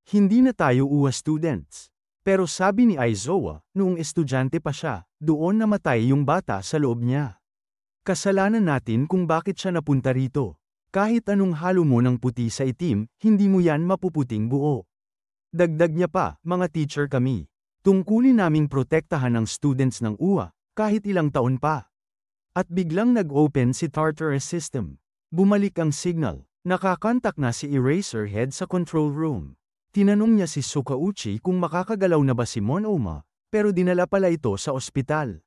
A: Hindi na tayo UA students. Pero sabi ni Aizawa, noong estudyante pa siya, doon namatay yung bata sa loob niya. Kasalanan natin kung bakit siya napunta rito. Kahit anong halo mo ng puti sa itim, hindi mo yan mapuputing buo. Dagdag niya pa, mga teacher kami. Tungkulin naming protektahan ang students ng UA, kahit ilang taon pa. At biglang nag-open si Tartarus system. Bumalik ang signal. Nakakontak na si Eraserhead sa control room. Tinanong niya si Sukauchi kung makakagalaw na ba si Monoma, pero dinala pala ito sa ospital.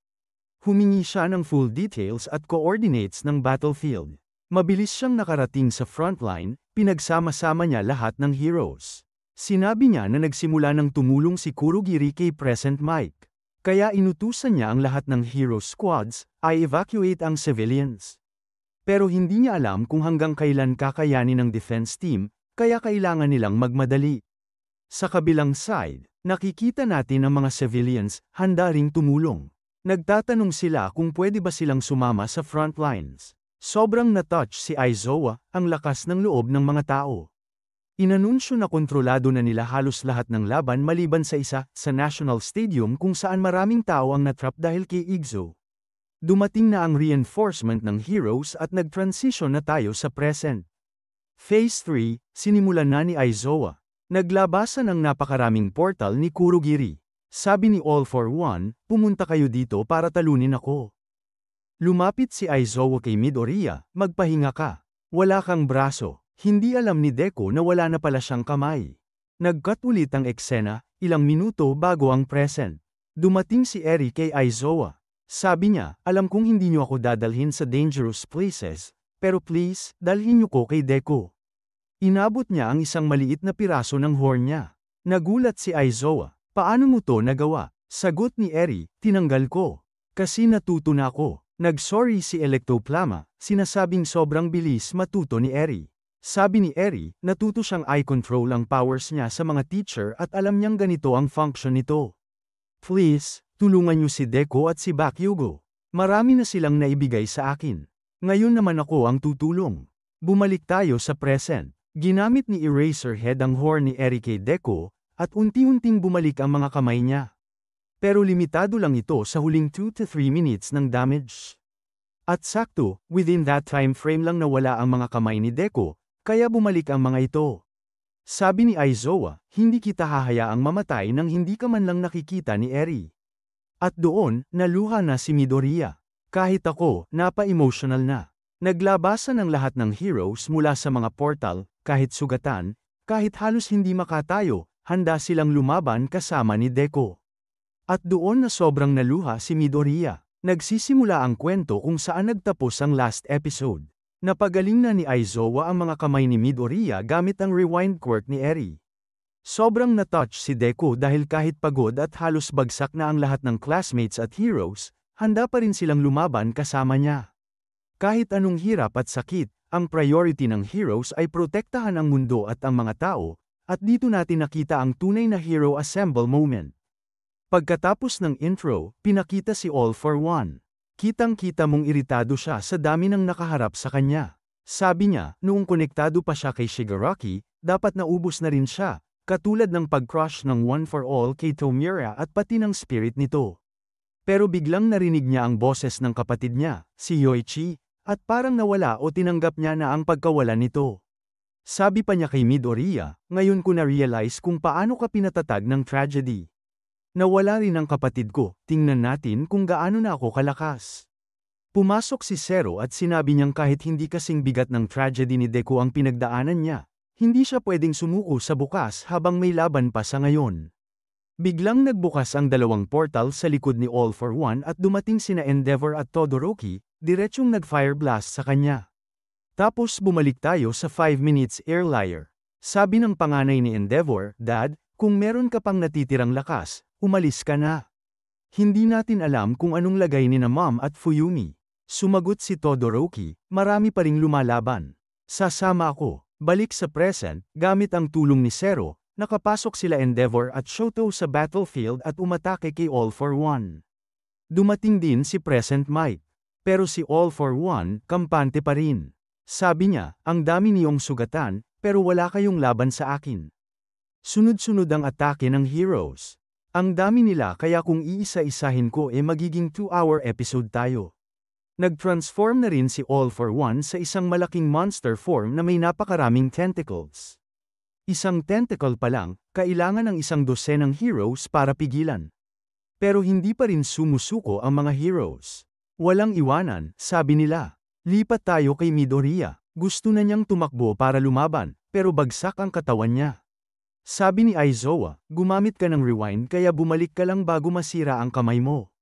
A: Humingi siya ng full details at coordinates ng battlefield. Mabilis siyang nakarating sa frontline, pinagsama-sama niya lahat ng heroes. Sinabi niya na nagsimula ng tumulong si Kurogiri kay Present Mike. Kaya inutusan niya ang lahat ng hero squads, ay evacuate ang civilians. Pero hindi niya alam kung hanggang kailan kakayanin ng defense team, kaya kailangan nilang magmadali. Sa kabilang side, nakikita natin ang mga civilians, handa ring tumulong. Nagtatanong sila kung pwede ba silang sumama sa front lines. Sobrang na-touch si Aizawa, ang lakas ng loob ng mga tao. Inanunsyo na kontrolado na nila halos lahat ng laban maliban sa isa, sa National Stadium kung saan maraming tao ang natrap dahil kay Igzo. Dumating na ang reinforcement ng heroes at nag-transition na tayo sa present. Phase 3, sinimulan na ni Aizawa. Naglabasan ang napakaraming portal ni Kurogiri. Sabi ni All for One, pumunta kayo dito para talunin ako. Lumapit si Aizawa kay Midoriya, magpahinga ka. Wala kang braso. Hindi alam ni Deku na wala na pala siyang kamay. Nag-cut ulit ang eksena, ilang minuto bago ang present. Dumating si Eri kay Aizawa. Sabi niya, alam kong hindi niyo ako dadalhin sa dangerous places, pero please, dalhin niyo ko kay Deku. Inabot niya ang isang maliit na piraso ng horn niya. Nagulat si Aizawa. Paano mo to nagawa? Sagot ni Eri, tinanggal ko. Kasi natuto na ako. Nag-sorry si Electoplama, sinasabing sobrang bilis matuto ni Eri. Sabi ni Eri, natuto siyang i-control ang powers niya sa mga teacher at alam niyang ganito ang function nito. Please, tulungan niyo si Deku at si Bakugo. Marami na silang naibigay sa akin. Ngayon naman ako ang tutulong. Bumalik tayo sa present. Ginamit ni Eraserhead ang horn ni Eri kay Deku, at unti-unting bumalik ang mga kamay niya. Pero limitado lang ito sa huling 2 to 3 minutes ng damage. At sakto, within that time frame lang nawala ang mga kamay ni Deku, kaya bumalik ang mga ito. Sabi ni Aizawa, hindi kita hahayaang mamatay nang hindi ka man lang nakikita ni Eri. At doon, naluha na si Midoriya. Kahit ako, napa-emotional na. Naglabasan ang lahat ng heroes mula sa mga portal, kahit sugatan, kahit halos hindi makatayo, handa silang lumaban kasama ni Deku. At doon na sobrang naluha si Midoriya. Nagsisimula ang kwento kung saan nagtapos ang last episode. Napagaling na ni Aizawa ang mga kamay ni Midoriya gamit ang rewind quirk ni Eri. Sobrang na-touch si Deku dahil kahit pagod at halos bagsak na ang lahat ng classmates at heroes, handa pa rin silang lumaban kasama niya. Kahit anong hirap at sakit, ang priority ng heroes ay protektahan ang mundo at ang mga tao, at dito natin nakita ang tunay na hero assemble moment. Pagkatapos ng intro, pinakita si All for One. Kitang-kita mong iritado siya sa dami ng nakaharap sa kanya. Sabi niya, noong konektado pa siya kay Shigaraki, dapat naubos na rin siya, katulad ng pag-crush ng One for All kay Tomura at pati ng spirit nito. Pero biglang narinig niya ang boses ng kapatid niya, si Yoichi, at parang nawala o tinanggap niya na ang pagkawala nito. Sabi pa niya kay Midoriya, ngayon ko na-realize kung paano ka pinatatag ng tragedy. Nawala rin ang kapatid ko, tingnan natin kung gaano na ako kalakas. Pumasok si Zero at sinabi niyang kahit hindi kasing bigat ng tragedy ni Deku ang pinagdaanan niya, hindi siya pwedeng sumuko sa bukas habang may laban pa sa ngayon. Biglang nagbukas ang dalawang portal sa likod ni All for One at dumating sina Endeavor at Todoroki, diretsyong nag-fire blast sa kanya. Tapos bumalik tayo sa 5 minutes airliner. Sabi ng panganay ni Endeavor, Dad, kung meron ka pang natitirang lakas, umalis ka na. Hindi natin alam kung anong lagay ni na Mom at Fuyumi. Sumagot si Todoroki, marami pa ring lumalaban. Sasama ako. Balik sa present, gamit ang tulong ni Zero, nakapasok sila Endeavor at Shoto sa battlefield at umatake kay All for One. Dumating din si Present Mike. Pero si All for One, kampante pa rin. Sabi niya, ang dami niyong sugatan, pero wala kayong laban sa akin. Sunod-sunod ang atake ng heroes. Ang dami nila kaya kung iisa-isahin ko magiging 2-hour episode tayo. Nag-transform na rin si All for One sa isang malaking monster form na may napakaraming tentacles. Isang tentacle pa lang, kailangan ng isang dosenang heroes para pigilan. Pero hindi pa rin sumusuko ang mga heroes. Walang iwanan, sabi nila. Lipat tayo kay Midoriya. Gusto na niyang tumakbo para lumaban, pero bagsak ang katawan niya. Sabi ni Aizawa, gumamit ka ng rewind kaya bumalik ka lang bago masira ang kamay mo.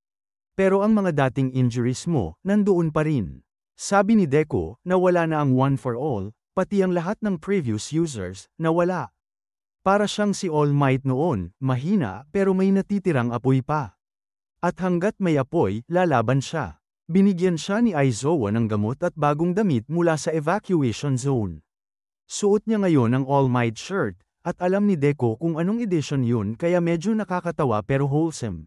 A: Pero ang mga dating injuries mo, nandoon pa rin. Sabi ni Deku, nawala na ang One for All, pati ang lahat ng previous users, nawala. Para siyang si All Might noon, mahina pero may natitirang apoy pa. At hanggat may apoy, lalaban siya. Binigyan siya ni Aizawa ng gamot at bagong damit mula sa evacuation zone. Suot niya ngayon ang All Might shirt, at alam ni Deku kung anong edition yun kaya medyo nakakatawa pero wholesome.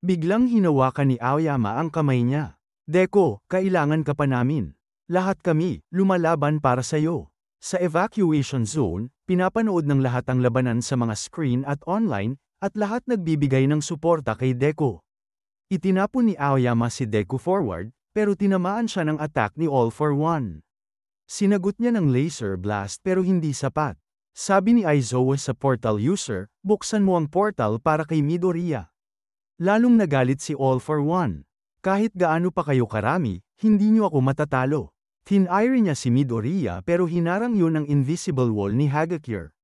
A: Biglang hinawakan ni Aoyama ang kamay niya. Deku, kailangan ka pa namin. Lahat kami, lumalaban para sa'yo. Sa evacuation zone, pinapanood ng lahat ang labanan sa mga screen at online, at lahat nagbibigay ng suporta kay Deku. Itinapon ni Aoyama si Deku forward, pero tinamaan siya ng attack ni All for One. Sinagot niya ng laser blast pero hindi sapat. Sabi ni Aizawa sa portal user, buksan mo ang portal para kay Midoriya. Lalong nagalit si All for One. Kahit gaano pa kayo karami, hindi niyo ako matatalo. Tinire niya si Midoriya pero hinarang yun ng invisible wall ni Hagakure.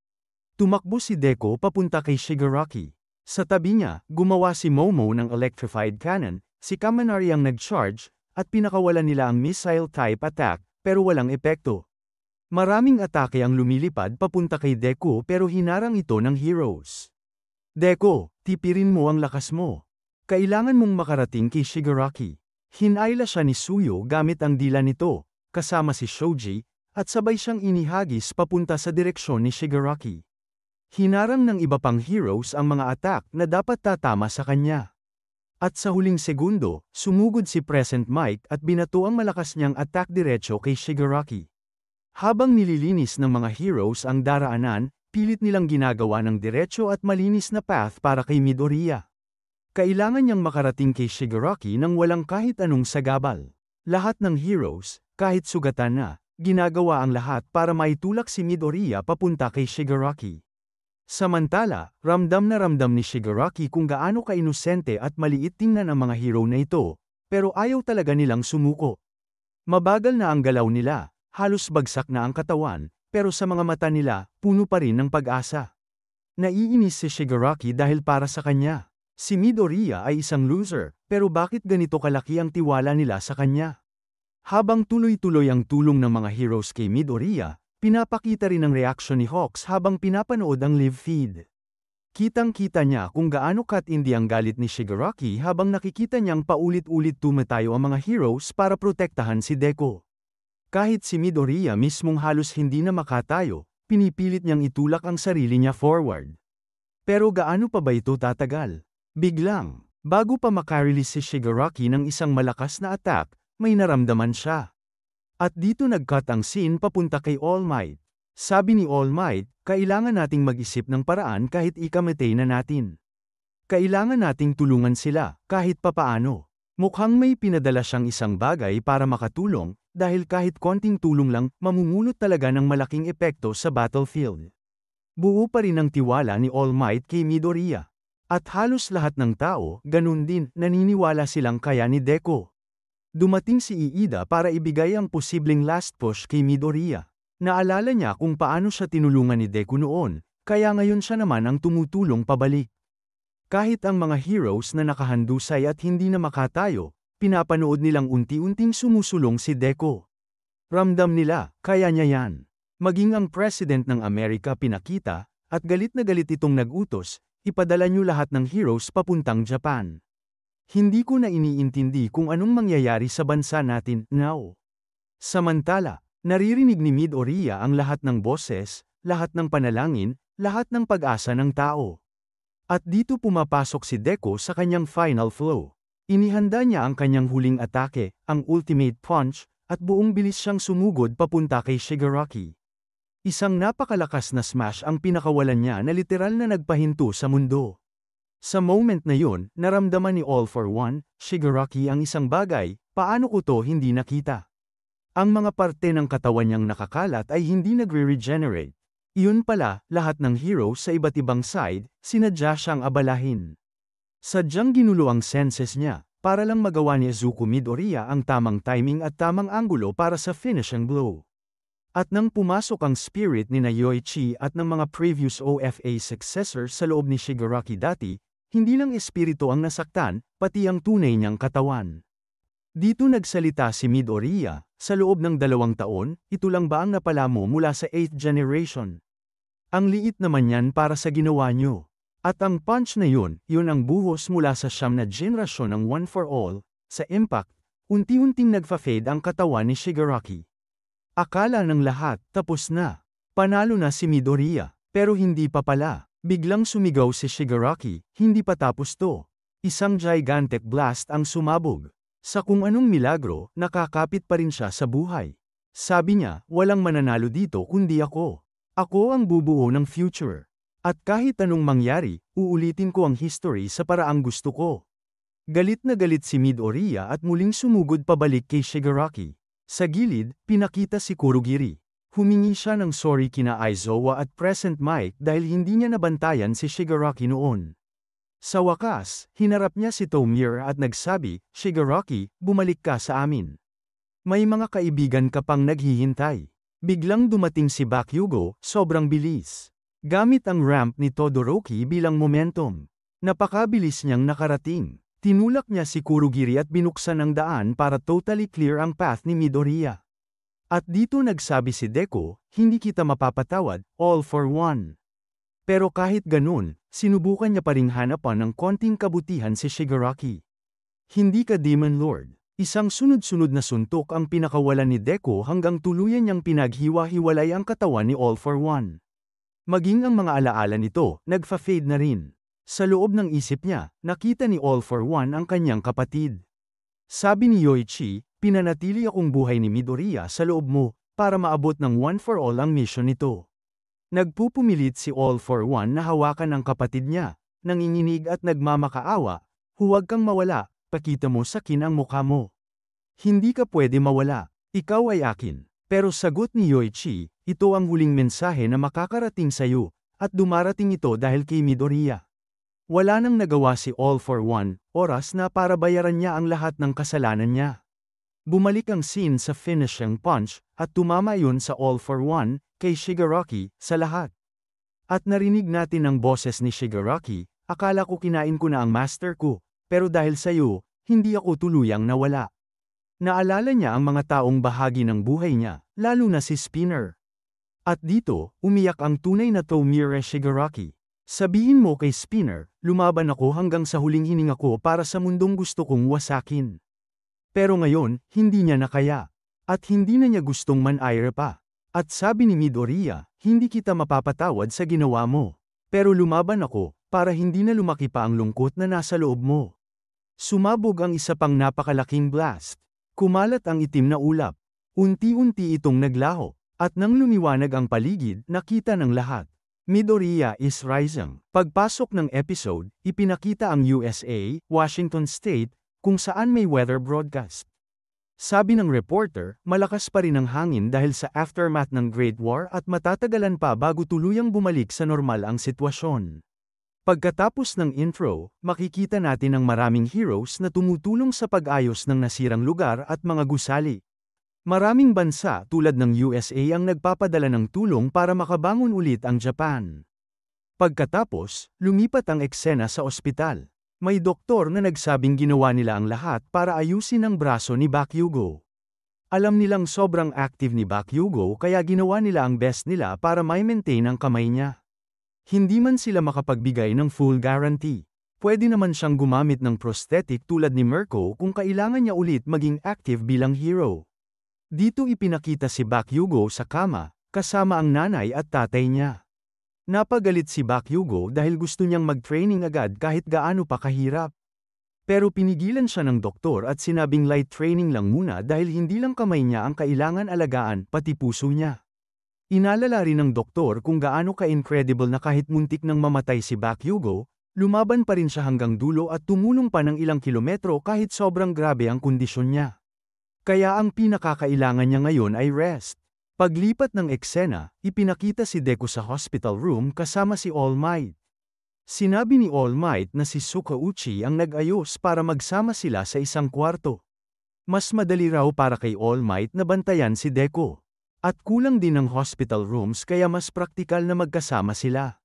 A: Tumakbo si Deku papunta kay Shigaraki. Sa tabi niya, gumawa si Momo ng electrified cannon, si Kaminari ang nag-charge, at pinakawalan nila ang missile-type attack, pero walang epekto. Maraming atake ang lumilipad papunta kay Deku pero hinarang ito ng heroes. Deku, tipirin mo ang lakas mo. Kailangan mong makarating kay Shigaraki. Hinayla siya ni Suyo gamit ang dila nito, kasama si Shoji, at sabay siyang inihagis papunta sa direksyon ni Shigaraki. Hinarang ng iba pang heroes ang mga attack na dapat tatama sa kanya. At sa huling segundo, sumugod si Present Mike at binato ang malakas niyang attack diretso kay Shigaraki. Habang nililinis ng mga heroes ang daraanan, pilit nilang ginagawa ng diretso at malinis na path para kay Midoriya. Kailangan niyang makarating kay Shigaraki nang walang kahit anong sagabal. Lahat ng heroes, kahit sugatan na, ginagawa ang lahat para maitulak si Midoriya papunta kay Shigaraki. Samantala, ramdam na ramdam ni Shigaraki kung gaano ka-inosente at maliit tingnan ang mga hero na ito, pero ayaw talaga nilang sumuko. Mabagal na ang galaw nila. Halos bagsak na ang katawan, pero sa mga mata nila, puno pa rin ng pag-asa. Naiinis si Shigaraki dahil para sa kanya. Si Midoriya ay isang loser, pero bakit ganito kalaki ang tiwala nila sa kanya? Habang tuloy-tuloy ang tulong ng mga heroes kay Midoriya, pinapakita rin ang reaksyon ni Hawks habang pinapanood ang live feed. Kitang-kita niya kung gaano katindi ang galit ni Shigaraki habang nakikita niyang paulit-ulit tumatayo ang mga heroes para protektahan si Deku. Kahit si Midoriya mismong halos hindi na makatayo, pinipilit niyang itulak ang sarili niya forward. Pero gaano pa ba ito tatagal? Biglang, bago pa makarelease si Shigaraki ng isang malakas na attack, may naramdaman siya. At dito nag-cut ang scene papunta kay All Might. Sabi ni All Might, kailangan nating mag-isip ng paraan kahit ikamatay na natin. Kailangan nating tulungan sila, kahit papaano. Mukhang may pinadala siyang isang bagay para makatulong, dahil kahit konting tulong lang, mamumulot talaga ng malaking epekto sa battlefield. Buo pa rin ang tiwala ni All Might kay Midoriya. At halos lahat ng tao, ganun din, naniniwala silang kaya ni Deku. Dumating si Iida para ibigay ang posibleng last push kay Midoriya. Naalala niya kung paano siya tinulungan ni Deku noon, kaya ngayon siya naman ang tumutulong pabalik. Kahit ang mga heroes na nakahandusay at hindi na makatayo, pinapanood nilang unti-unting sumusulong si Deku. Ramdam nila, kaya niya yan. Maging ang President ng Amerika pinakita, at galit na galit itong nag-utos, ipadala niyo lahat ng heroes papuntang Japan. Hindi ko na iniintindi kung anong mangyayari sa bansa natin now. Samantala, naririnig ni Midoriya ang lahat ng boses, lahat ng panalangin, lahat ng pag-asa ng tao. At dito pumapasok si Deku sa kanyang final flow. Inihanda niya ang kanyang huling atake, ang ultimate punch, at buong bilis siyang sumugod papunta kay Shigaraki. Isang napakalakas na smash ang pinakawalan niya na literal na nagpahinto sa mundo. Sa moment na yun, naramdaman ni All for One, Shigaraki ang isang bagay, paano ko to hindi nakita? Ang mga parte ng katawan niyang nakakalat ay hindi nagre-regenerate. Iyon pala, lahat ng heroes sa iba't ibang side, sinadya siyang abalahin. Sadyang ginulo ang senses niya, para lang magawa ni Izuku Midoriya ang tamang timing at tamang anggulo para sa finishing blow. At nang pumasok ang spirit ni Yoichi at ng mga previous OFA successors sa loob ni Shigaraki dati, hindi lang espiritu ang nasaktan, pati ang tunay niyang katawan. Dito nagsalita si Midoriya, sa loob ng 2 taon, ito lang ba ang napala mo mula sa 8th generation? Ang liit naman yan para sa ginawa niyo. At ang punch na yun ang buhos mula sa 9 na generasyon ng One for All, sa impact, unti-unting nagfa-fade ang katawan ni Shigaraki. Akala ng lahat, tapos na. Panalo na si Midoriya, pero hindi pa pala. Biglang sumigaw si Shigaraki, hindi pa tapos to. Isang gigantic blast ang sumabog. Sa kung anong milagro, nakakapit pa rin siya sa buhay. Sabi niya, walang mananalo dito kundi ako. Ako ang bubuo ng future. At kahit anong mangyari, uulitin ko ang history sa paraang gusto ko. Galit na galit si Midoriya at muling sumugod pabalik kay Shigaraki. Sa gilid, pinakita si Kurogiri. Humingi siya ng sorry kina Aizawa at Present Mic dahil hindi niya nabantayan si Shigaraki noon. Sa wakas, hinarap niya si Tomir at nagsabi, Shigaraki, bumalik ka sa amin. May mga kaibigan ka pang naghihintay. Biglang dumating si Bakugo, sobrang bilis. Gamit ang ramp ni Todoroki bilang momentum. Napakabilis niyang nakarating. Tinulak niya si Kurogiri at binuksan ang daan para totally clear ang path ni Midoriya. At dito nagsabi si Deku, hindi kita mapapatawad, all for one. Pero kahit ganun, sinubukan niya pa ring hanapan ng konting kabutihan si Shigaraki. Hindi ka Demon Lord. Isang sunod-sunod na suntok ang pinakawalan ni Deku hanggang tuluyan niyang pinaghiwa-hiwalay ang katawan ni All for One. Maging ang mga alaala nito, nagfa-fade na rin. Sa loob ng isip niya, nakita ni All for One ang kanyang kapatid. Sabi ni Yoichi, pinanatili akong buhay ni Midoriya sa loob mo, para maabot ng One for All ang mission nito. Nagpupumilit si All for One na hawakan ang kapatid niya, nanginginig at nagmamakaawa, huwag kang mawala, pakita mo sa akin ang mukha mo. Hindi ka pwede mawala, ikaw ay akin. Pero sagot ni Yoichi, ito ang huling mensahe na makakarating sa'yo, at dumarating ito dahil kay Midoriya. Wala nang nagawa si All for One, oras na para bayaran niya ang lahat ng kasalanan niya. Bumalik ang scene sa finishing punch, at tumama yun sa All for One, kay Shigaraki, sa lahat. At narinig natin ang boses ni Shigaraki, akala ko kinain ko na ang master ko, pero dahil sa'yo, hindi ako tuluyang nawala. Naalala niya ang mga taong bahagi ng buhay niya, lalo na si Spinner. At dito, umiyak ang tunay na Tomire Shigaraki. Sabihin mo kay Spinner, lumaban ako hanggang sa huling hininga ko para sa mundong gusto kong wasakin. Pero ngayon, hindi niya na kaya. At hindi na niya gustong man-aira pa. At sabi ni Midoriya, hindi kita mapapatawad sa ginawa mo. Pero lumaban ako, para hindi na lumaki pa ang lungkot na nasa loob mo. Sumabog ang isa pang napakalaking blast. Kumalat ang itim na ulap. Unti-unti itong naglaho. At nang lumiwanag ang paligid, nakita ng lahat. Midoriya is rising. Pagpasok ng episode, ipinakita ang USA, Washington State, kung saan may weather broadcast. Sabi ng reporter, malakas pa rin ang hangin dahil sa aftermath ng Great War at matatagalan pa bago tuluyang bumalik sa normal ang sitwasyon. Pagkatapos ng intro, makikita natin ang maraming heroes na tumutulong sa pag-ayos ng nasirang lugar at mga gusali. Maraming bansa tulad ng USA ang nagpapadala ng tulong para makabangon ulit ang Japan. Pagkatapos, lumipat ang eksena sa ospital. May doktor na nagsabing ginawa nila ang lahat para ayusin ang braso ni Bakugo. Alam nilang sobrang active ni Bakugo kaya ginawa nila ang best nila para ma-maintain ang kamay niya. Hindi man sila makapagbigay ng full guarantee. Pwede naman siyang gumamit ng prosthetic tulad ni Mirko kung kailangan niya ulit maging active bilang hero. Dito ipinakita si Bakugo sa kama, kasama ang nanay at tatay niya. Napagalit si Bakugo dahil gusto niyang mag-training agad kahit gaano pa kahirap. Pero pinigilan siya ng doktor at sinabing light training lang muna dahil hindi lang kamay niya ang kailangan alagaan, pati puso niya. Inalala rin ng doktor kung gaano ka-incredible na kahit muntik nang mamatay si Bakugo, lumaban pa rin siya hanggang dulo at tumulong pa ng ilang kilometro kahit sobrang grabe ang kondisyon niya. Kaya ang pinakakailangan niya ngayon ay rest. Paglipat ng eksena, ipinakita si Deku sa hospital room kasama si All Might. Sinabi ni All Might na si Sukauchi ang nag-ayos para magsama sila sa isang kwarto. Mas madali raw para kay All Might na bantayan si Deku. At kulang din ng hospital rooms kaya mas praktikal na magkasama sila.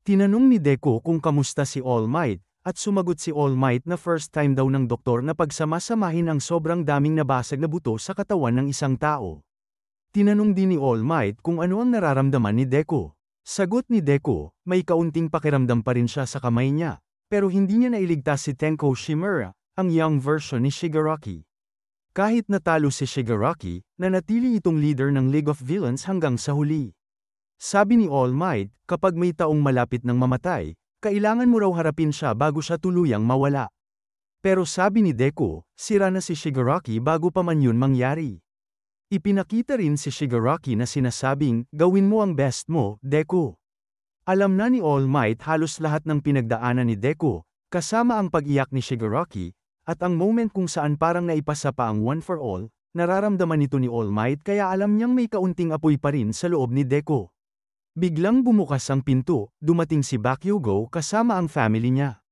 A: Tinanong ni Deku kung kamusta si All Might, at sumagot si All Might na first time daw ng doktor na pagsamasamahin ang sobrang daming nabasag na buto sa katawan ng isang tao. Tinanong din ni All Might kung ano ang nararamdaman ni Deku. Sagot ni Deku, may kaunting pakiramdam pa rin siya sa kamay niya, pero hindi niya nailigtas si Tenko Shimura, ang young version ni Shigaraki. Kahit natalo si Shigaraki, nanatili itong leader ng League of Villains hanggang sa huli. Sabi ni All Might, kapag may taong malapit ng mamatay, kailangan mo raw harapin siya bago siya tuluyang mawala. Pero sabi ni Deku, sira na si Shigaraki bago pa man yun mangyari. Ipinakita rin si Shigaraki na sinasabing, gawin mo ang best mo, Deku. Alam na ni All Might halos lahat ng pinagdaanan ni Deku, kasama ang pag-iyak ni Shigaraki, at ang moment kung saan parang naipasa pa ang one for all, nararamdaman nito ni All Might kaya alam niyang may kaunting apoy pa rin sa loob ni Deku. Biglang bumukas ang pinto, dumating si Bakugo kasama ang family niya.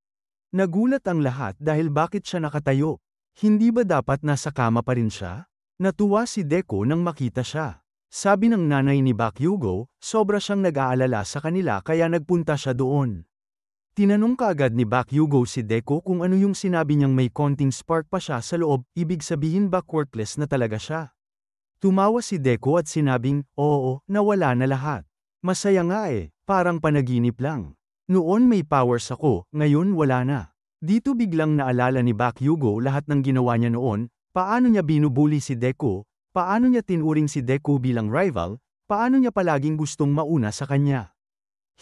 A: Nagulat ang lahat dahil bakit siya nakatayo. Hindi ba dapat nasa kama pa rin siya? Natuwa si Deku nang makita siya. Sabi ng nanay ni Bakugo, sobra siyang nag-aalala sa kanila kaya nagpunta siya doon. Tinanong kaagad ni Bakugo si Deku kung ano yung sinabi niyang may konting spark pa siya sa loob, ibig sabihin ba worthless na talaga siya? Tumawa si Deku at sinabing, oo, nawala na lahat. Masaya nga parang panaginip lang. Noon may powers ako, ngayon wala na. Dito biglang naalala ni Bakugo lahat ng ginawa niya noon, paano niya binubuli si Deku, paano niya tinuring si Deku bilang rival, paano niya palaging gustong mauna sa kanya.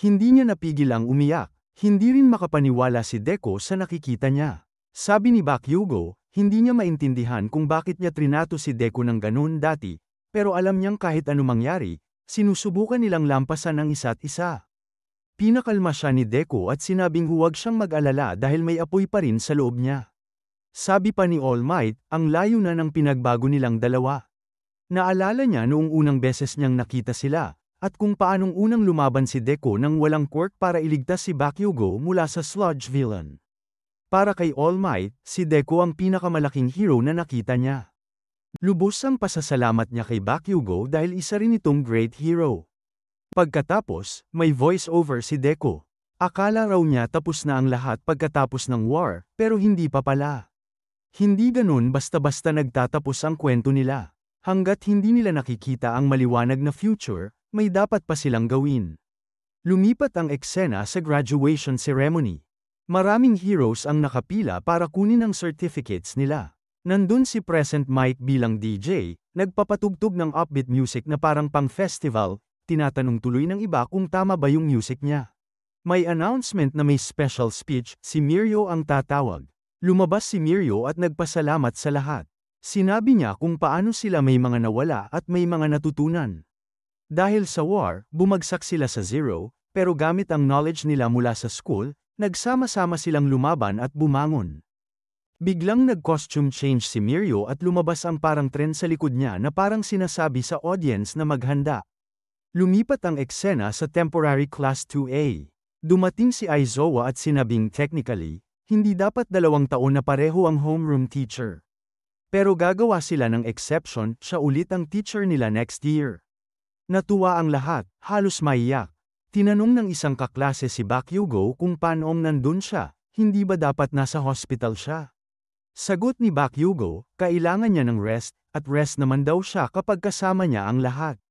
A: Hindi niya napigil ang umiyak. Hindi rin makapaniwala si Deku sa nakikita niya. Sabi ni Bakugo, hindi niya maintindihan kung bakit niya trinato si Deku ng ganun dati, pero alam niyang kahit ano mangyari, sinusubukan nilang lampasan ang isa't isa. Pinakalma siya ni Deku at sinabing huwag siyang mag-alala dahil may apoy pa rin sa loob niya. Sabi pa ni All Might, ang layo na ng pinagbago nilang dalawa. Naalala niya noong unang beses niyang nakita sila, at kung paanong unang lumaban si Deku nang walang quirk para iligtas si Bakugo mula sa sludge villain. Para kay All Might, si Deku ang pinakamalaking hero na nakita niya. Lubos ang pasasalamat niya kay Bakugo dahil isa rin itong great hero. Pagkatapos, may voice-over si Deku. Akala raw niya tapos na ang lahat pagkatapos ng war, pero hindi pa pala. Hindi ganun basta-basta nagtatapos ang kwento nila. Hanggat hindi nila nakikita ang maliwanag na future, may dapat pa silang gawin. Lumipat ang eksena sa graduation ceremony. Maraming heroes ang nakapila para kunin ang certificates nila. Nandun si Present Mike bilang DJ, nagpapatugtog ng upbeat music na parang pang-festival, tinatanong tuloy ng iba kung tama ba yung music niya. May announcement na may special speech, si Mirio ang tatawag. Lumabas si Mirio at nagpasalamat sa lahat. Sinabi niya kung paano sila may mga nawala at may mga natutunan. Dahil sa war, bumagsak sila sa zero, pero gamit ang knowledge nila mula sa school, nagsama-sama silang lumaban at bumangon. Biglang nag-costume change si Mirio at lumabas ang parang tren sa likod niya na parang sinasabi sa audience na maghanda. Lumipat ang eksena sa temporary class 2A. Dumating si Aizawa at sinabing technically, hindi dapat 2 taon na pareho ang homeroom teacher. Pero gagawa sila ng exception, siya ulit ang teacher nila next year. Natuwa ang lahat, halos maiyak. Tinanong ng isang kaklase si Bakugo kung paanong nandun siya, hindi ba dapat nasa hospital siya? Sagot ni Bakugo, kailangan niya ng rest, at rest naman daw siya kapag kasama niya ang lahat.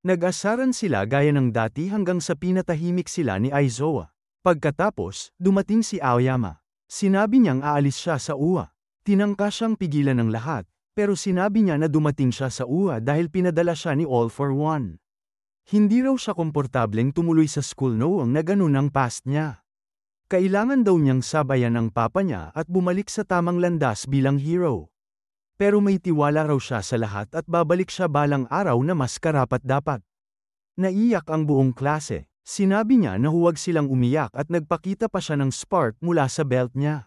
A: Nag-asaran sila gaya ng dati hanggang sa pinatahimik sila ni Aizawa. Pagkatapos, dumating si Aoyama. Sinabi niyang aalis siya sa UA. Tinangka siyang pigilan ng lahat, pero sinabi niya na dumating siya sa UA dahil pinadala siya ni All for One. Hindi raw siya komportableng tumuloy sa school noong na ganun ang past niya. Kailangan daw niyang sabayan ang papa niya at bumalik sa tamang landas bilang hero. Pero may tiwala raw siya sa lahat at babalik siya balang araw na mas karapat-dapat. Naiyak ang buong klase. Sinabi niya na huwag silang umiyak at nagpakita pa siya ng spark mula sa belt niya.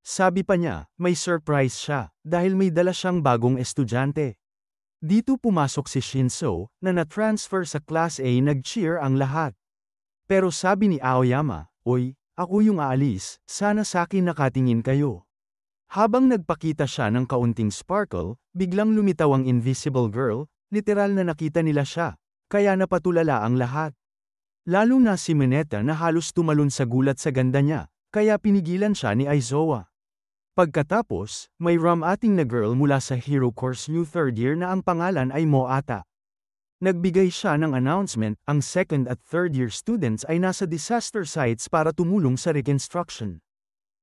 A: Sabi pa niya, may surprise siya, dahil may dala siyang bagong estudyante. Dito pumasok si Shinso, na na-transfer sa Class A. Nag-cheer ang lahat. Pero sabi ni Aoyama, "Oy, ako yung aalis, sana sakin nakatingin kayo." Habang nagpakita siya ng kaunting sparkle, biglang lumitaw ang invisible girl, literal na nakita nila siya, kaya napatulala ang lahat. Lalo na si Mineta na halos tumalon sa gulat sa ganda niya, kaya pinigilan siya ni Aizawa. Pagkatapos, may rum-ating na girl mula sa Hero Course New Third Year na ang pangalan ay Moata. Nagbigay siya ng announcement, ang second at third year students ay nasa disaster sites para tumulong sa reconstruction.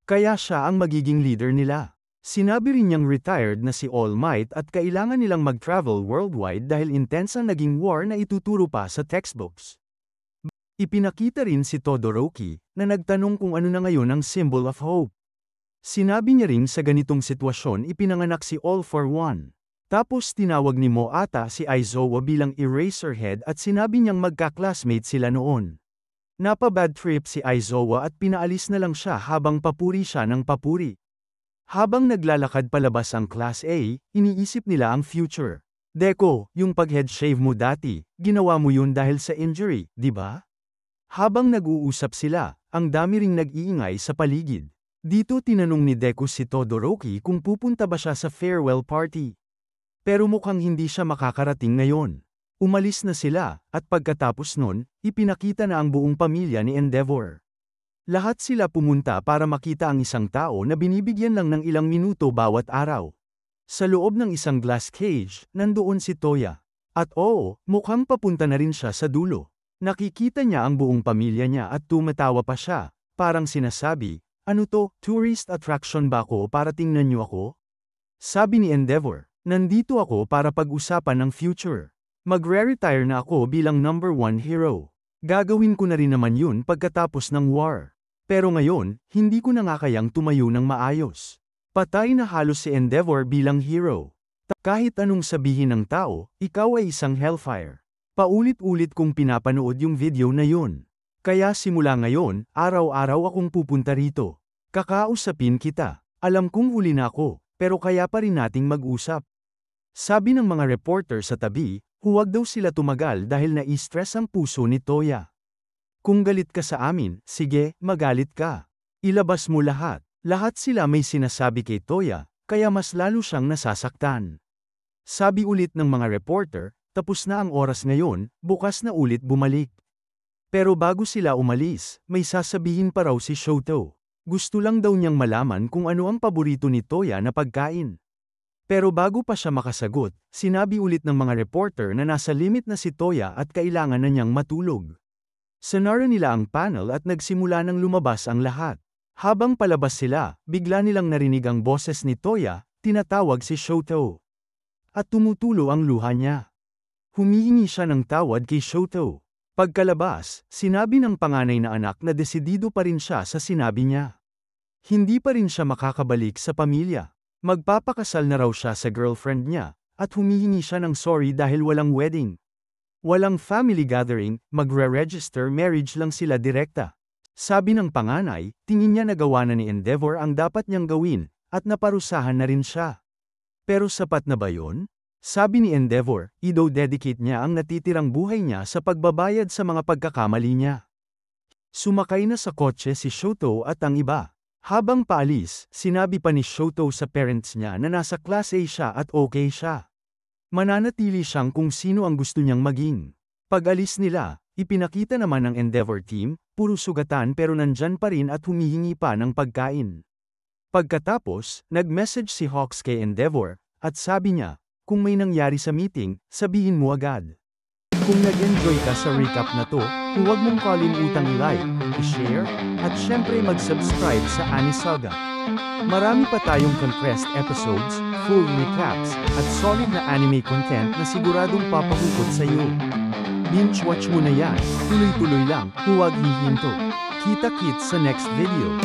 A: Kaya siya ang magiging leader nila. Sinabi rin niyang retired na si All Might at kailangan nilang mag-travel worldwide dahil intense ang naging war na ituturo pa sa textbooks. Ipinakita rin si Todoroki, na nagtanong kung ano na ngayon ang symbol of hope. Sinabi niya rin sa ganitong sitwasyon ipinanganak si All for One. Tapos tinawag ni Moata si Aizawa bilang Eraserhead at sinabi niyang magka-classmate sila noon. Napa-bad trip si Aizawa at pinaalis na lang siya habang papuri siya ng papuri. Habang naglalakad palabas ang Class A, iniisip nila ang future. Deko, yung pag-head shave mo dati, ginawa mo yun dahil sa injury, di ba? Habang nag-uusap sila, ang dami ring nag-iingay sa paligid. Dito tinanong ni Deku si Todoroki kung pupunta ba siya sa farewell party. Pero mukhang hindi siya makakarating ngayon. Umalis na sila, at pagkatapos nun, ipinakita na ang buong pamilya ni Endeavor. Lahat sila pumunta para makita ang isang tao na binibigyan lang ng ilang minuto bawat araw. Sa loob ng isang glass cage, nandoon si Toya. At oo, mukhang papunta na rin siya sa dulo. Nakikita niya ang buong pamilya niya at tumatawa pa siya, parang sinasabi, "Ano to, tourist attraction ba ako para tingnan niyo ako?" Sabi ni Endeavor, "Nandito ako para pag-usapan ng future. Magre-retire na ako bilang number 1 hero. Gagawin ko na rin naman yun pagkatapos ng war. Pero ngayon, hindi ko na nga kayang tumayo ng maayos." Patay na halos si Endeavor bilang hero. Kahit anong sabihin ng tao, ikaw ay isang hellfire. Paulit-ulit kong pinapanood yung video na yun. Kaya simula ngayon, araw-araw akong pupunta rito. Kakausapin kita. Alam kong huli na ako, pero kaya pa rin nating mag-usap. Sabi ng mga reporter sa tabi, huwag daw sila tumagal dahil na-stress ang puso ni Toya. "Kung galit ka sa amin, sige, magalit ka. Ilabas mo lahat." Lahat sila may sinasabi kay Toya, kaya mas lalo siyang nasasaktan. Sabi ulit ng mga reporter, tapos na ang oras ngayon, bukas na ulit bumalik. Pero bago sila umalis, may sasabihin pa raw si Shoto. Gusto lang daw niyang malaman kung ano ang paborito ni Toya na pagkain. Pero bago pa siya makasagot, sinabi ulit ng mga reporter na nasa limit na si Toya at kailangan na niyang matulog. Sinara nila ang panel at nagsimula ng lumabas ang lahat. Habang palabas sila, bigla nilang narinig ang boses ni Toya, tinatawag si Shoto. At tumutulo ang luha niya. Humihingi siya ng tawad kay Shoto. Pagkalabas, sinabi ng panganay na anak na desidido pa rin siya sa sinabi niya. Hindi pa rin siya makakabalik sa pamilya. Magpapakasal na raw siya sa girlfriend niya, at humihingi siya ng sorry dahil walang wedding. Walang family gathering, magre-register marriage lang sila direkta. Sabi ng panganay, tingin niya nagawa na ni Endeavor ang dapat niyang gawin, at naparusahan na rin siya. Pero sapat na ba yun? Sabi ni Endeavor, i-dedicate niya ang natitirang buhay niya sa pagbabayad sa mga pagkakamali niya. Sumakay na sa kotse si Shoto at ang iba. Habang paalis, sinabi pa ni Shoto sa parents niya na nasa class A siya at okay siya. Mananatili siyang kung sino ang gusto niyang maging. Pag-alis nila, ipinakita naman ng Endeavor team, puro sugatan pero nandyan pa rin at humihingi pa ng pagkain. Pagkatapos, nag-message si Hawks kay Endeavor, at sabi niya, kung may nangyari sa meeting, sabihin mo agad. Kung nag-enjoy ka sa recap na to, huwag mong kalimutang i-like, i-share, at syempre mag-subscribe sa Annie Saga. Marami pa tayong compressed episodes, full recaps, at solid na anime content na siguradong papahukot sa iyo. Binge-watch mo na yan, tuloy-tuloy lang, huwag hihinto. Kita-kits sa next video.